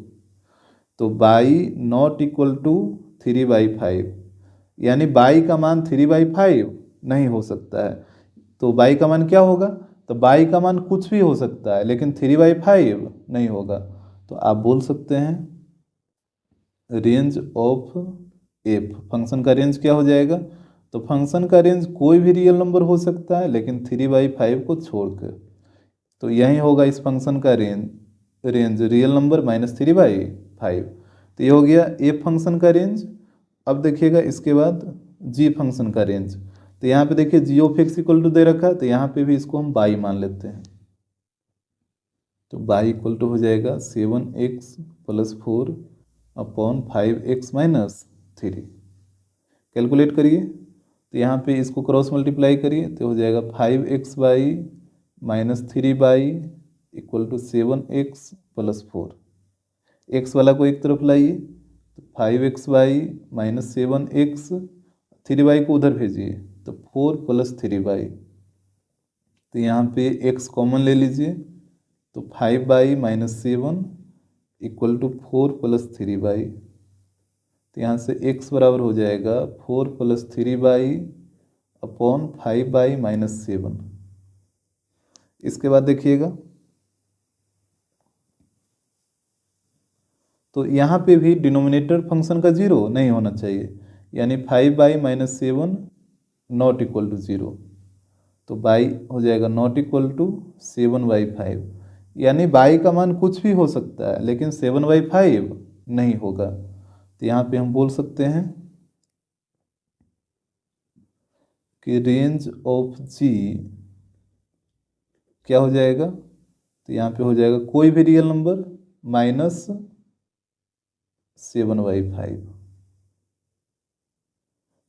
तो बाई नॉट इक्वल टू 3/5, यानी बाई का मान 3/5 नहीं हो सकता है। तो बाई का मान क्या होगा, तो बाई का मान कुछ भी हो सकता है लेकिन 3/5 नहीं होगा। तो आप बोल सकते हैं रेंज ऑफ एफ, फंक्शन का रेंज क्या हो जाएगा, तो फंक्शन का रेंज कोई भी रियल नंबर हो सकता है लेकिन 3/5 को छोड़कर। तो यही होगा इस फंक्शन का रेंज रियल नंबर -3/5। तो ये हो गया एफ फंक्शन का रेंज। अब देखिएगा इसके बाद जी फंक्शन का रेंज। तो यहाँ पे देखिए जी ऑफ एक्स इक्वल टू दे रखा है, तो यहाँ पे भी इसको हम बाई मान लेते हैं। तो बाई इक्वल टू हो जाएगा 7x + 4 अपॉन 5x - 3। कैलकुलेट करिए, तो यहाँ पे इसको क्रॉस मल्टीप्लाई करिए तो हो जाएगा 5x by -3 by equal to 7x + 4। X वाला को एक तरफ लाइए, तो 5x बाई -7x, 3 बाई को उधर भेजिए तो 4 + 3 बाई। तो यहाँ पे x कॉमन ले लीजिए, तो 5 बाई -7 इक्वल टू 4 + 3 बाई। तो यहाँ से x बराबर हो जाएगा 4 + 3 बाई अपॉन 5 बाई -7। इसके बाद देखिएगा, तो यहाँ पे भी डिनोमिनेटर फंक्शन का 0 नहीं होना चाहिए, यानी 5 बाई -7 नॉट इक्वल टू 0। तो बाई हो जाएगा नॉट इक्वल टू 7/5, यानी बाई का मान कुछ भी हो सकता है लेकिन 7/5 नहीं होगा। तो यहाँ पे हम बोल सकते हैं कि रेंज ऑफ जी क्या हो जाएगा, तो यहाँ पे हो जाएगा कोई भी रियल नंबर -7/5।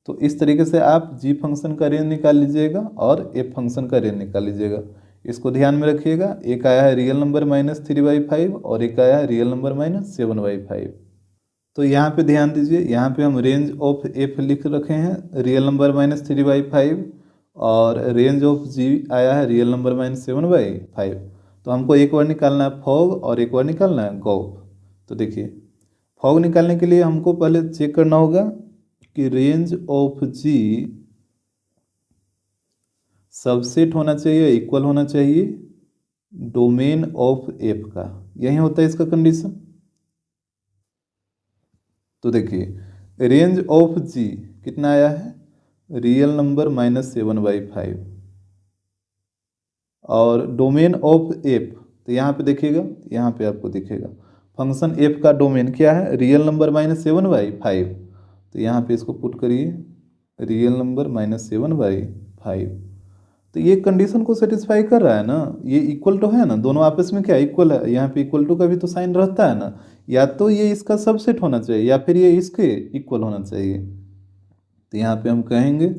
तो इस तरीके से आप जी फंक्शन का रेंज निकाल लीजिएगा और एफ फंक्शन का रेंज निकाल लीजिएगा। इसको ध्यान में रखिएगा, एक आया है रियल नंबर -3/5 और एक आया है रियल नंबर -7/5। तो यहाँ पे ध्यान दीजिए, यहाँ पे हम रेंज ऑफ एफ लिख रखे हैं रियल नंबर -3/5 और रेंज ऑफ जी आया है रियल नंबर -7/5। तो हमको एक बार निकालना है फॉग और एक बार निकालना है गॉफ। तो देखिए, फॉग निकालने के लिए हमको पहले चेक करना होगा कि रेंज ऑफ जी सबसेट होना चाहिए, इक्वल होना चाहिए डोमेन ऑफ एफ का। यही होता है इसका कंडीशन। तो देखिए, रेंज ऑफ जी कितना आया है रियल नंबर -7/5 और डोमेन ऑफ एफ, तो यहाँ पे देखिएगा, यहाँ पे आपको दिखेगा फंक्शन एफ का डोमेन क्या है रियल नंबर -7/5। तो यहाँ पे इसको पुट करिए रियल नंबर -7/5। तो ये कंडीशन को सेटिस्फाई कर रहा है ना, ये इक्वल टू है ना, दोनों आपस में क्या इक्वल है। यहाँ पे इक्वल टू का भी तो साइन रहता है ना, या तो ये इसका सबसेट होना चाहिए या फिर ये इसके इक्वल होना चाहिए। तो यहाँ पे हम कहेंगे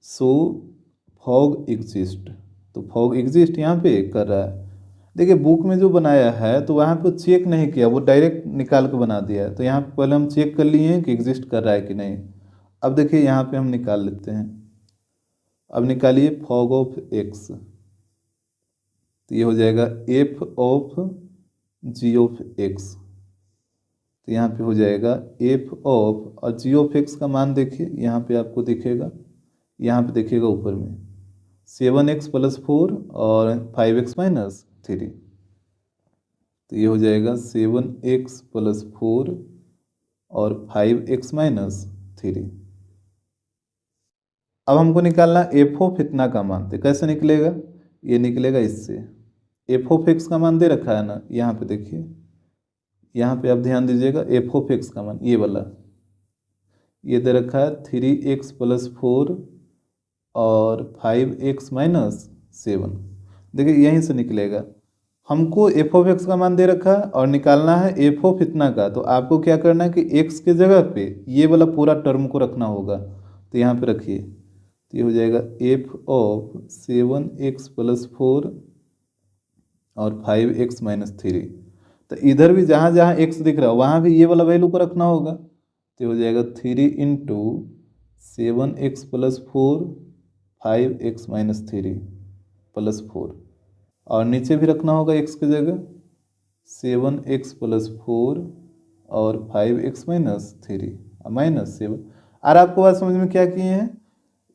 सो फॉग एग्जिस्ट। तो फॉग एग्जिस्ट यहाँ पे कर रहा है। देखिए, बुक में जो बनाया है तो वहाँ पे चेक नहीं किया, वो डायरेक्ट निकाल के बना दिया है। तो यहाँ पे पहले हम चेक कर लिए हैं कि एग्जिस्ट कर रहा है कि नहीं। अब देखिए, यहाँ पे हम निकाल लेते हैं। अब निकालिए फॉग ऑफ एक्स, तो ये हो जाएगा f of g of x. तो यहाँ पे हो जाएगा एफ ऑफ, और जी ऑफ एक्स का मान देखिए यहाँ पे आपको दिखेगा, यहाँ पे देखिएगा ऊपर में 7x + 4 और 5x - 3। तो ये हो जाएगा 7x + 4 और 5x - 3। अब हमको निकालना एफ ऑफ इतना का मान। तो कैसे निकलेगा, ये निकलेगा इससे। एफ ऑफ एक्स का मान दे रखा है ना, यहाँ पे देखिए, यहाँ पे आप ध्यान दीजिएगा, एफ ऑफ एक्स का मान ये वाला, ये दे रखा है 3x + 4 और 5x - 7। देखिए, यहीं से निकलेगा। हमको एफ ऑफ एक्स का मान दे रखा है और निकालना है एफ ऑफ इतना का। तो आपको क्या करना है कि एक्स के जगह पे ये वाला पूरा टर्म को रखना होगा। तो यहाँ पे रखिए, तो ये हो जाएगा एफ ऑफ 7x + 4 और 5x - 3। तो इधर भी जहाँ जहाँ x दिख रहा है वहाँ भी ये वाला वैल्यू को रखना होगा। तो हो जाएगा 3 × 7x + 4 5x - 3 + 4, और नीचे भी रखना होगा x की जगह 7x + 4 और 5x - 3 -7। और आपको बात समझ में क्या किए हैं,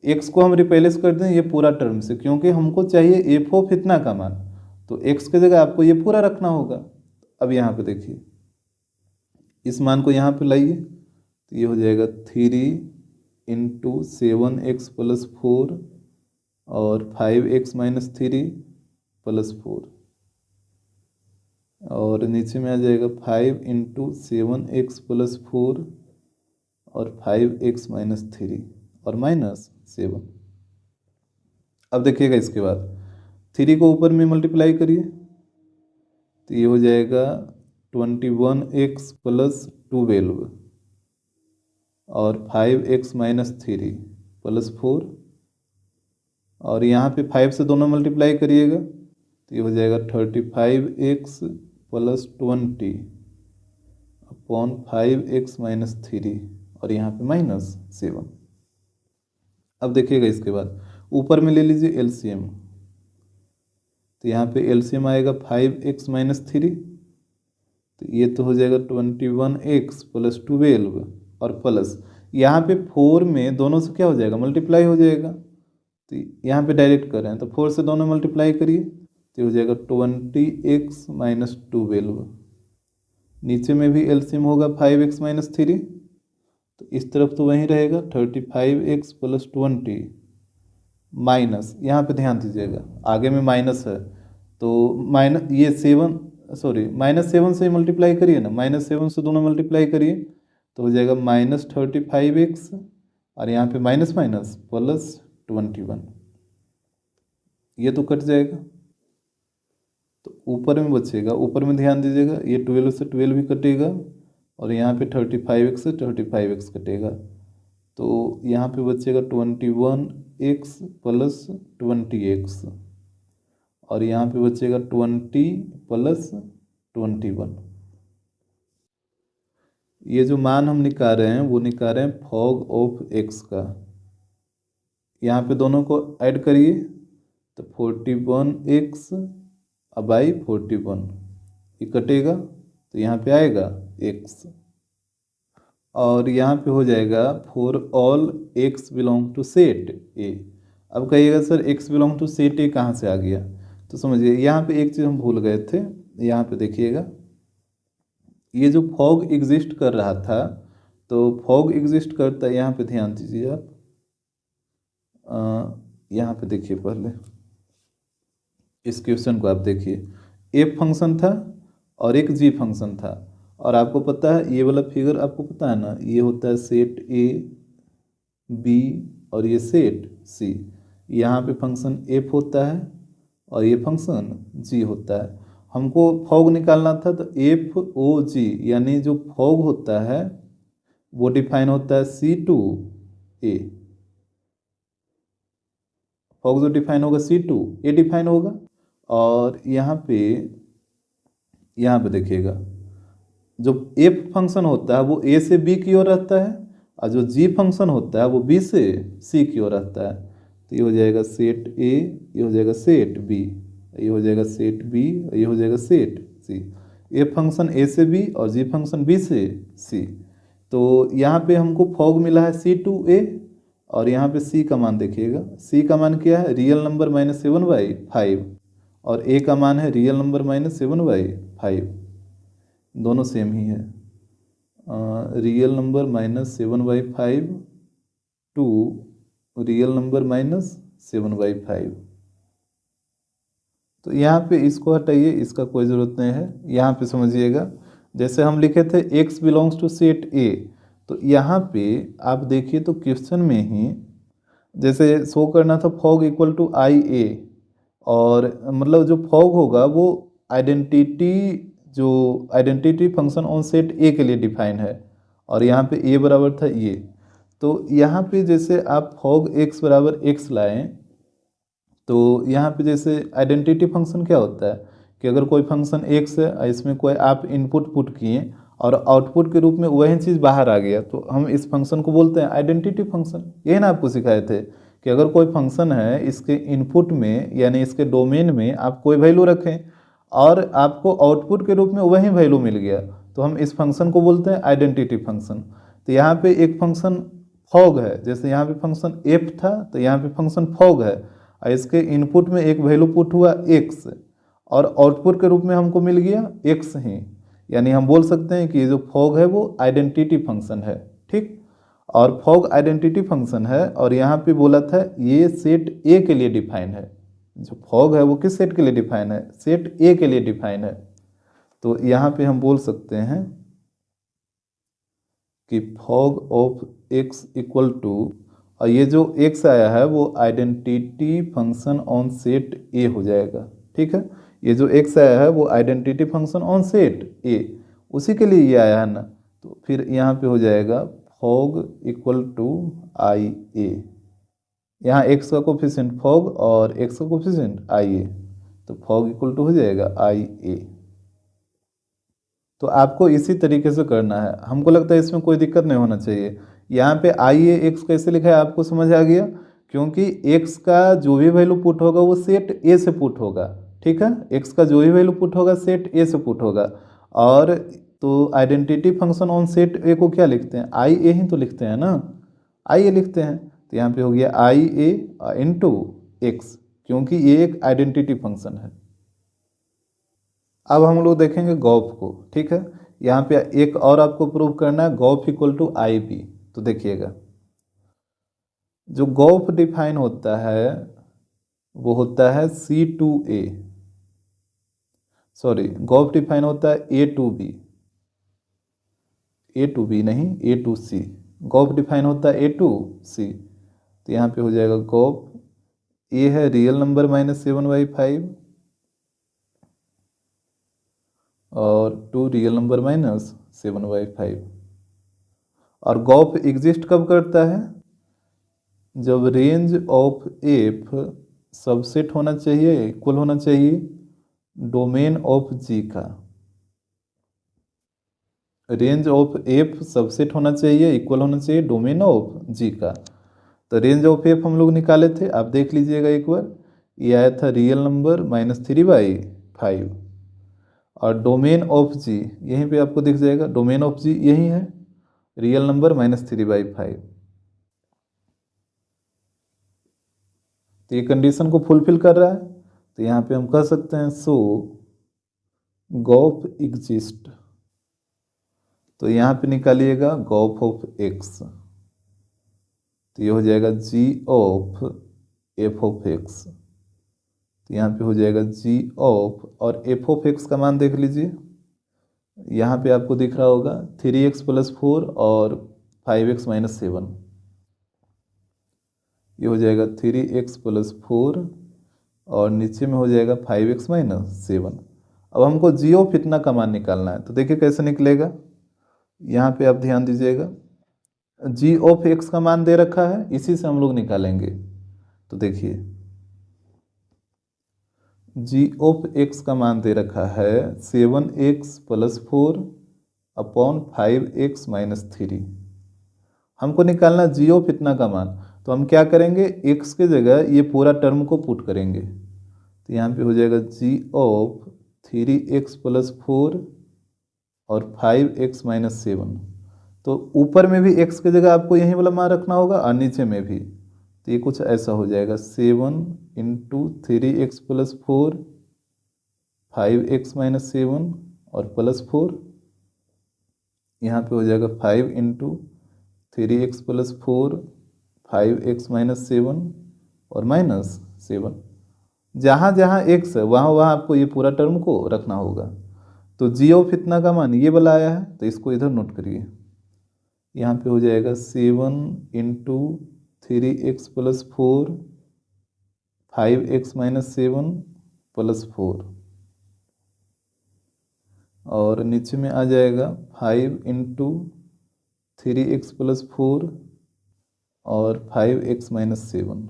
x को हम रिप्लेस कर दें ये पूरा टर्म से, क्योंकि हमको चाहिए एफ ऑफ इतना का मान। तो x की जगह आपको ये पूरा रखना होगा। अब यहाँ पे देखिए, इस मान को यहाँ पे लाइए, तो ये हो जाएगा 3 × 7x + 4 और 5x - 3 + 4, और नीचे में आ जाएगा 5 × 7x + 4 और 5x - 3 और -7। अब देखिएगा इसके बाद 3 को ऊपर में मल्टीप्लाई करिए तो ये हो जाएगा 21x प्लस 12 और 5x माइनस 3 प्लस 4 और यहाँ पे 5 से दोनों मल्टीप्लाई करिएगा तो ये हो जाएगा 35x plus 20 upon 5x minus 3 और यहाँ पे माइनस 7। अब देखिएगा इसके बाद ऊपर में ले लीजिए एलसीएम तो यहाँ पे एलसीएम आएगा 5x माइनस 3 तो ये तो हो जाएगा 21x प्लस 12 और प्लस यहाँ पे 4 में दोनों से क्या हो जाएगा मल्टीप्लाई हो जाएगा तो यहाँ पे डायरेक्ट कर रहे हैं तो 4 से दोनों मल्टीप्लाई करिए तो हो जाएगा 20x माइनस 12। नीचे में भी एलसीएम होगा 5x माइनस 3 तो इस तरफ तो वहीं रहेगा 35x प्लस 20 माइनस यहाँ पे ध्यान दीजिएगा आगे में माइनस है तो माइनस ये 7 माइनस 7 से मल्टीप्लाई करिए ना, माइनस 7 से दोनों मल्टीप्लाई करिए तो हो जाएगा माइनस 35x और यहाँ पे माइनस माइनस प्लस 21, ये तो कट जाएगा तो ऊपर में बचेगा, ऊपर में ध्यान दीजिएगा ये 12 से 12 भी कटेगा और यहाँ पे 35x से 35x कटेगा तो यहाँ पे बचेगा 21x प्लस 20x और यहाँ पे बचेगा 20 प्लस 21। ये जो मान हम निकाल रहे हैं वो निकाल रहे हैं फॉग ऑफ x का। यहाँ पे दोनों को ऐड करिए तो 41x बाई 41 ये कटेगा तो यहाँ पे आएगा x और यहाँ पे हो जाएगा for all x belong to set A. अब कहिएगा sir x belong to set A कहाँ से आ गया, तो समझिए यहाँ पे एक चीज़ हम भूल गए थे। यहाँ पे देखिएगा ये जो फॉग एग्जिस्ट कर रहा था तो फॉग एग्जिस्ट करता है, यहाँ पे ध्यान दीजिए आप, यहाँ पे देखिए पहले इस क्वेश्चन को आप देखिए, एफ फंक्शन था और एक जी फंक्शन था और आपको पता है ये वाला फिगर आपको पता है ना, ये होता है सेट ए बी और ये सेट सी। यहाँ पे फंक्शन एफ होता है और ये फंक्शन जी होता है। हमको फॉग निकालना था तो एफ ओ जी यानी जो फॉग होता है वो डिफाइन होता है C2A, फॉग जो डिफाइन होगा C2A डिफाइन होगा। और यहाँ पे देखिएगा जो एफ फंक्शन होता है वो ए से बी की ओर रहता है और जो जी फंक्शन होता है वो बी से सी की ओर रहता है। तो ये हो जाएगा सेट ए, ये हो जाएगा सेट बी, ये हो जाएगा सेट बी, ये हो जाएगा सेट सी। एफ फंक्शन ए से बी और जी फंक्शन बी से सी। तो यहाँ पे हमको फॉग मिला है C2A और यहाँ पे सी का मान देखिएगा, सी का मान क्या है रियल नंबर -7/5 और ए का मान है रियल नंबर -7/5, दोनों सेम ही है। Real number -7/5 to real number -7/5। तो यहाँ पे इसको हटाइए, इसका कोई ज़रूरत नहीं है। यहाँ पे समझिएगा जैसे हम लिखे थे x belongs to set A, तो यहाँ पे आप देखिए तो क्वेश्चन में ही जैसे शो करना था फॉग इक्वल टू IA और मतलब जो फॉग होगा वो आइडेंटिटी फंक्शन ऑन सेट ए के लिए डिफाइन है और यहाँ पे ए बराबर था ये। तो यहाँ पे जैसे आप फॉग x बराबर x लाएं तो यहाँ पे जैसे आइडेंटिटी फंक्शन क्या होता है कि अगर कोई फंक्शन x है इसमें कोई आप इनपुट पुट किए और आउटपुट के रूप में वही चीज़ बाहर आ गया तो हम इस फंक्शन को बोलते हैं आइडेंटिटी फंक्शन। यही ना आपको सिखाए थे कि अगर कोई फंक्शन है इसके इनपुट में यानी इसके डोमेन में आप कोई वैल्यू रखें और आपको आउटपुट के रूप में वही वैल्यू मिल गया तो हम इस फंक्शन को बोलते हैं आइडेंटिटी फंक्शन। तो यहाँ पे एक फंक्शन फॉग है, जैसे यहाँ पे फंक्शन एफ था तो यहाँ पे फंक्शन फॉग है और इसके इनपुट में एक वैल्यू पुट हुआ x और आउटपुट के रूप में हमको मिल गया x ही, यानी हम बोल सकते हैं कि ये जो फॉग है वो आइडेंटिटी फंक्शन है। ठीक, और फॉग आइडेंटिटी फंक्शन है और यहाँ पे बोला था ये सेट ए के लिए डिफाइन है। जो फॉग है वो किस सेट के लिए डिफाइन है, सेट ए के लिए डिफाइन है। तो यहाँ पे हम बोल सकते हैं कि fog of x equal to और ये जो x आया है वो identity function on set A हो जाएगा। ठीक है, ये जो x आया है वो आइडेंटिटी फंक्शन ऑन सेट ए, उसी के लिए ये आया है ना। तो फिर यहाँ पे हो जाएगा फॉग इक्वल टू आई ए, यहाँ x का कोफिशिएंट फॉग और x का कोफिशिएंट आई ए, तो फॉग इक्वल टू हो जाएगा आई ए। तो आपको इसी तरीके से करना है, हमको लगता है इसमें कोई दिक्कत नहीं होना चाहिए। यहाँ पे आई ए एक्स कैसे लिखा है आपको समझ आ गया, क्योंकि x का जो भी वैल्यू पुट होगा वो सेट ए से पुट होगा। ठीक है, x का जो भी वैल्यू पुट होगा सेट ए से पुट होगा। और तो आइडेंटिटी फंक्शन ऑन सेट ए को क्या लिखते हैं, आई ए ही तो लिखते हैं ना, आई ए लिखते हैं। तो यहाँ पे हो गया आई ए इंटू एक्स, क्योंकि ये एक आइडेंटिटी फंक्शन है। अब हम लोग देखेंगे गॉफ को। ठीक है, यहाँ पे एक और आपको प्रूव करना है, gof equal to I B. तो देखिएगा जो गॉफ डिफाइन होता है वो होता है C to A, sorry gof define होता है A to B, A to B नहीं A to C, gof define होता है ए टू सी। तो यहाँ पे हो जाएगा गॉफ ए है रियल नंबर -7/5 और 2 रियल नंबर -7/5। और गॉफ एग्जिस्ट कब करता है, जब रेंज ऑफ एफ सबसेट होना चाहिए, इक्वल होना चाहिए डोमेन ऑफ जी का। रेंज ऑफ एफ सबसेट होना चाहिए, इक्वल होना चाहिए डोमेन ऑफ जी का। तो रेंज ऑफ एफ हम लोग निकाले थे, आप देख लीजिएगा एक बार, ये आया था रियल नंबर -3/5 और डोमेन ऑफ जी यहीं पे आपको दिख जाएगा, डोमेन ऑफ जी यही है रियल नंबर -3/5। तो ये कंडीशन को फुलफिल कर रहा है, तो यहाँ पे हम कह सकते हैं सो गॉफ एग्जिस्ट। तो यहाँ पे निकालिएगा गॉफ ऑफ एक्स, तो ये हो जाएगा G of F of x. तो यहाँ पे हो जाएगा जी ऑफ, और एफ ऑफ एक्स का मान देख लीजिए, यहाँ पे आपको दिख रहा होगा 3x + 4 और 5x - 7, ये हो जाएगा 3x + 4 और नीचे में हो जाएगा 5x - 7। अब हमको जी ऑफ इतना का मान निकालना है, तो देखिए कैसे निकलेगा, यहाँ पे आप ध्यान दीजिएगा, जी ऑफ एक्स का मान दे रखा है, इसी से हम लोग निकालेंगे। तो देखिए जी ऑफ एक्स का मान दे रखा है 7x + 4 अपॉन 5x - 3। हमको निकालना जी ऑफ इतना का मान, तो हम क्या करेंगे, x के जगह ये पूरा टर्म को पुट करेंगे। तो यहाँ पे हो जाएगा जी ऑफ 3x + 4 और 5x - 7। तो ऊपर में भी x के जगह आपको यही वाला मान रखना होगा और नीचे में भी, तो ये कुछ ऐसा हो जाएगा 7 × 3x + 4 5x - 7 और +4, यहाँ पे हो जाएगा 5 × 3x + 4 5x - 7 और -7। जहाँ जहाँ x है वहाँ वहाँ आपको ये पूरा टर्म को रखना होगा। तो जी ऑफ इतना का मान ये वाला आया है, तो इसको इधर नोट करिए, यहाँ पे हो जाएगा 7 × 3x + 4 5x - 7 +4 और नीचे में आ जाएगा 5 × 3x + 4 और 5x - 7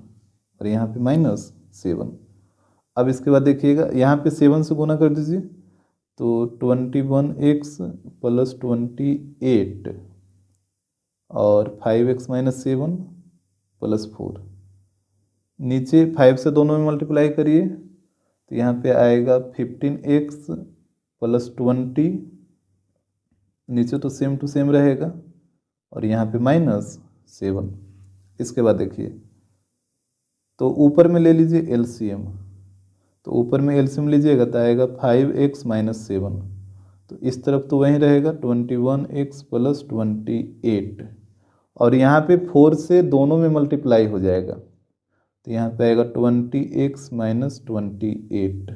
और यहाँ पे -7। अब इसके बाद देखिएगा यहाँ पे 7 से गुना कर दीजिए, तो 21x + 28 और 5x - 7 +4, नीचे 5 से दोनों में मल्टीप्लाई करिए, तो यहाँ पे आएगा 15x + 20, नीचे तो सेम टू सेम रहेगा और यहाँ पे -7। इसके बाद देखिए, तो ऊपर में ले लीजिए एलसीएम, तो ऊपर में एलसीएम लीजिएगा तो आएगा 5x - 7, तो इस तरफ तो वहीं रहेगा 21x + 28 और यहाँ पे 4 से दोनों में मल्टीप्लाई हो जाएगा, तो यहाँ पे आएगा 20x - 28।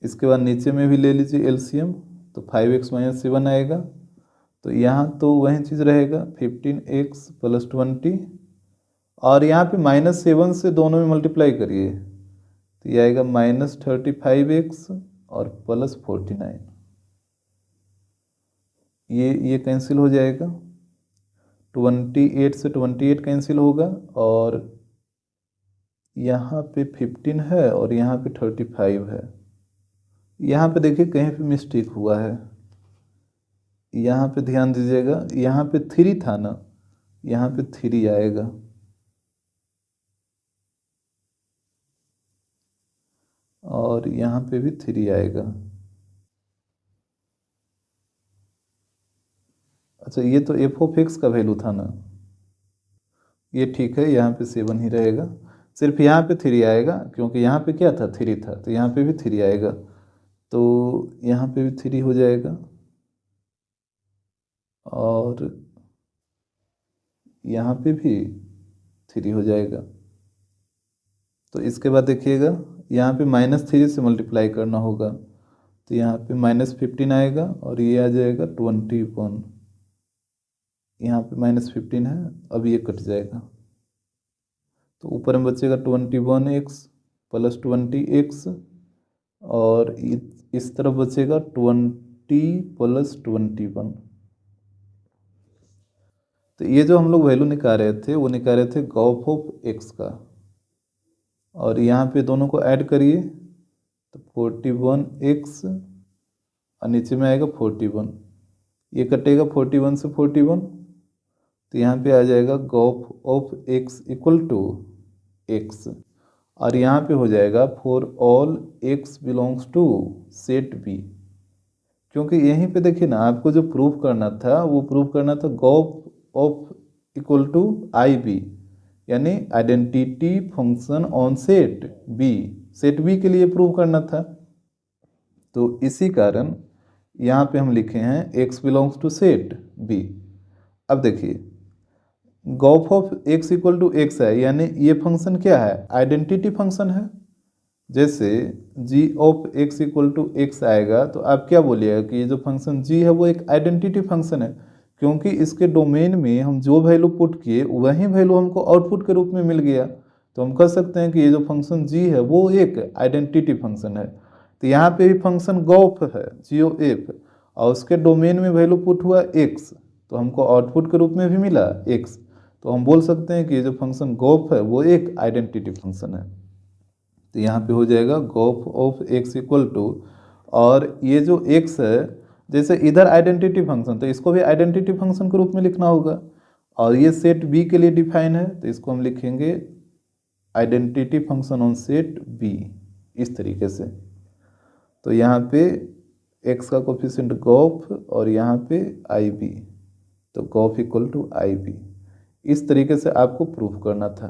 इसके बाद नीचे में भी ले लीजिए एलसीएम, तो 5x - 7 आएगा, तो यहाँ तो वही चीज़ रहेगा 15x प्लस 20, और यहाँ पे -7 से दोनों में मल्टीप्लाई करिए तो ये आएगा -35x और प्लस 49। ये कैंसिल हो जाएगा, 28 से 28 कैंसिल होगा, और यहाँ पे 15 है और यहाँ पे 35 है। यहाँ पे देखिए कहीं पे मिस्टेक हुआ है, यहाँ पे ध्यान दीजिएगा, यहाँ पे 3 था ना, यहाँ पे 3 आएगा, और यहाँ पे भी 3 आएगा। अच्छा, ये तो एफ ऑफ एक्स का वैल्यू था ना, ये ठीक है, यहाँ पे 7 ही रहेगा, सिर्फ यहाँ पे 3 आएगा क्योंकि यहाँ पे क्या था, 3 था, तो यहाँ पे भी 3 आएगा, तो यहाँ पे भी 3 हो जाएगा, और यहाँ पे भी 3 हो जाएगा। तो इसके बाद देखिएगा, यहाँ पे -3 से मल्टीप्लाई करना होगा, तो यहाँ पे -15 आएगा, और ये आ जाएगा 21, यहाँ पे -15 है, अब ये कट जाएगा, तो ऊपर में बचेगा 21x प्लस 20x, और इस तरफ बचेगा 20 प्लस 21। तो ये जो हम लोग वैल्यू निकाल रहे थे वो निकाल रहे थे गॉफ ऑफ एक्स का, और यहाँ पे दोनों को ऐड करिए तो 41x, और नीचे में आएगा 41, ये कटेगा 41 से 41, तो यहाँ पे आ जाएगा gof of x equal to x, और यहाँ पे हो जाएगा for all x belongs to set B, क्योंकि यहीं पे देखिए ना, आपको जो प्रूव करना था वो प्रूव करना था gof of equal to I B, यानी identity function on set B, set B के लिए प्रूव करना था। तो इसी कारण यहाँ पे हम लिखे हैं x belongs to set B. अब देखिए, gof of x equal to x है, यानी ये फंक्शन क्या है, आइडेंटिटी फंक्शन है। जैसे G of x equal to X आएगा तो आप क्या बोलिएगा कि ये जो फंक्शन जी है वो एक आइडेंटिटी फंक्शन है, क्योंकि इसके डोमेन में हम जो वैल्यू पुट किए वही वैल्यू हमको आउटपुट के रूप में मिल गया, तो हम कह सकते हैं कि ये जो फंक्शन जी है वो एक आइडेंटिटी फंक्शन है। तो यहाँ पे भी फंक्शन गॉफ है, जी ओ एफ, और उसके डोमेन में वैल्यू पुट हुआ एक्स, तो हमको आउटपुट के रूप में भी मिला एक्स, तो हम बोल सकते हैं कि ये जो फंक्शन गॉफ है वो एक आइडेंटिटी फंक्शन है। तो यहाँ पे हो जाएगा gof of x equal to, और ये जो एक्स है, जैसे इधर आइडेंटिटी फंक्शन, तो इसको भी आइडेंटिटी फंक्शन के रूप में लिखना होगा, और ये सेट बी के लिए डिफाइन है, तो इसको हम लिखेंगे identity function on set B, इस तरीके से। तो यहाँ पे एक्स का कोफिशिएंट गॉफ, और यहाँ पे आई बी, तो gof equal to I B, इस तरीके से आपको प्रूफ करना था।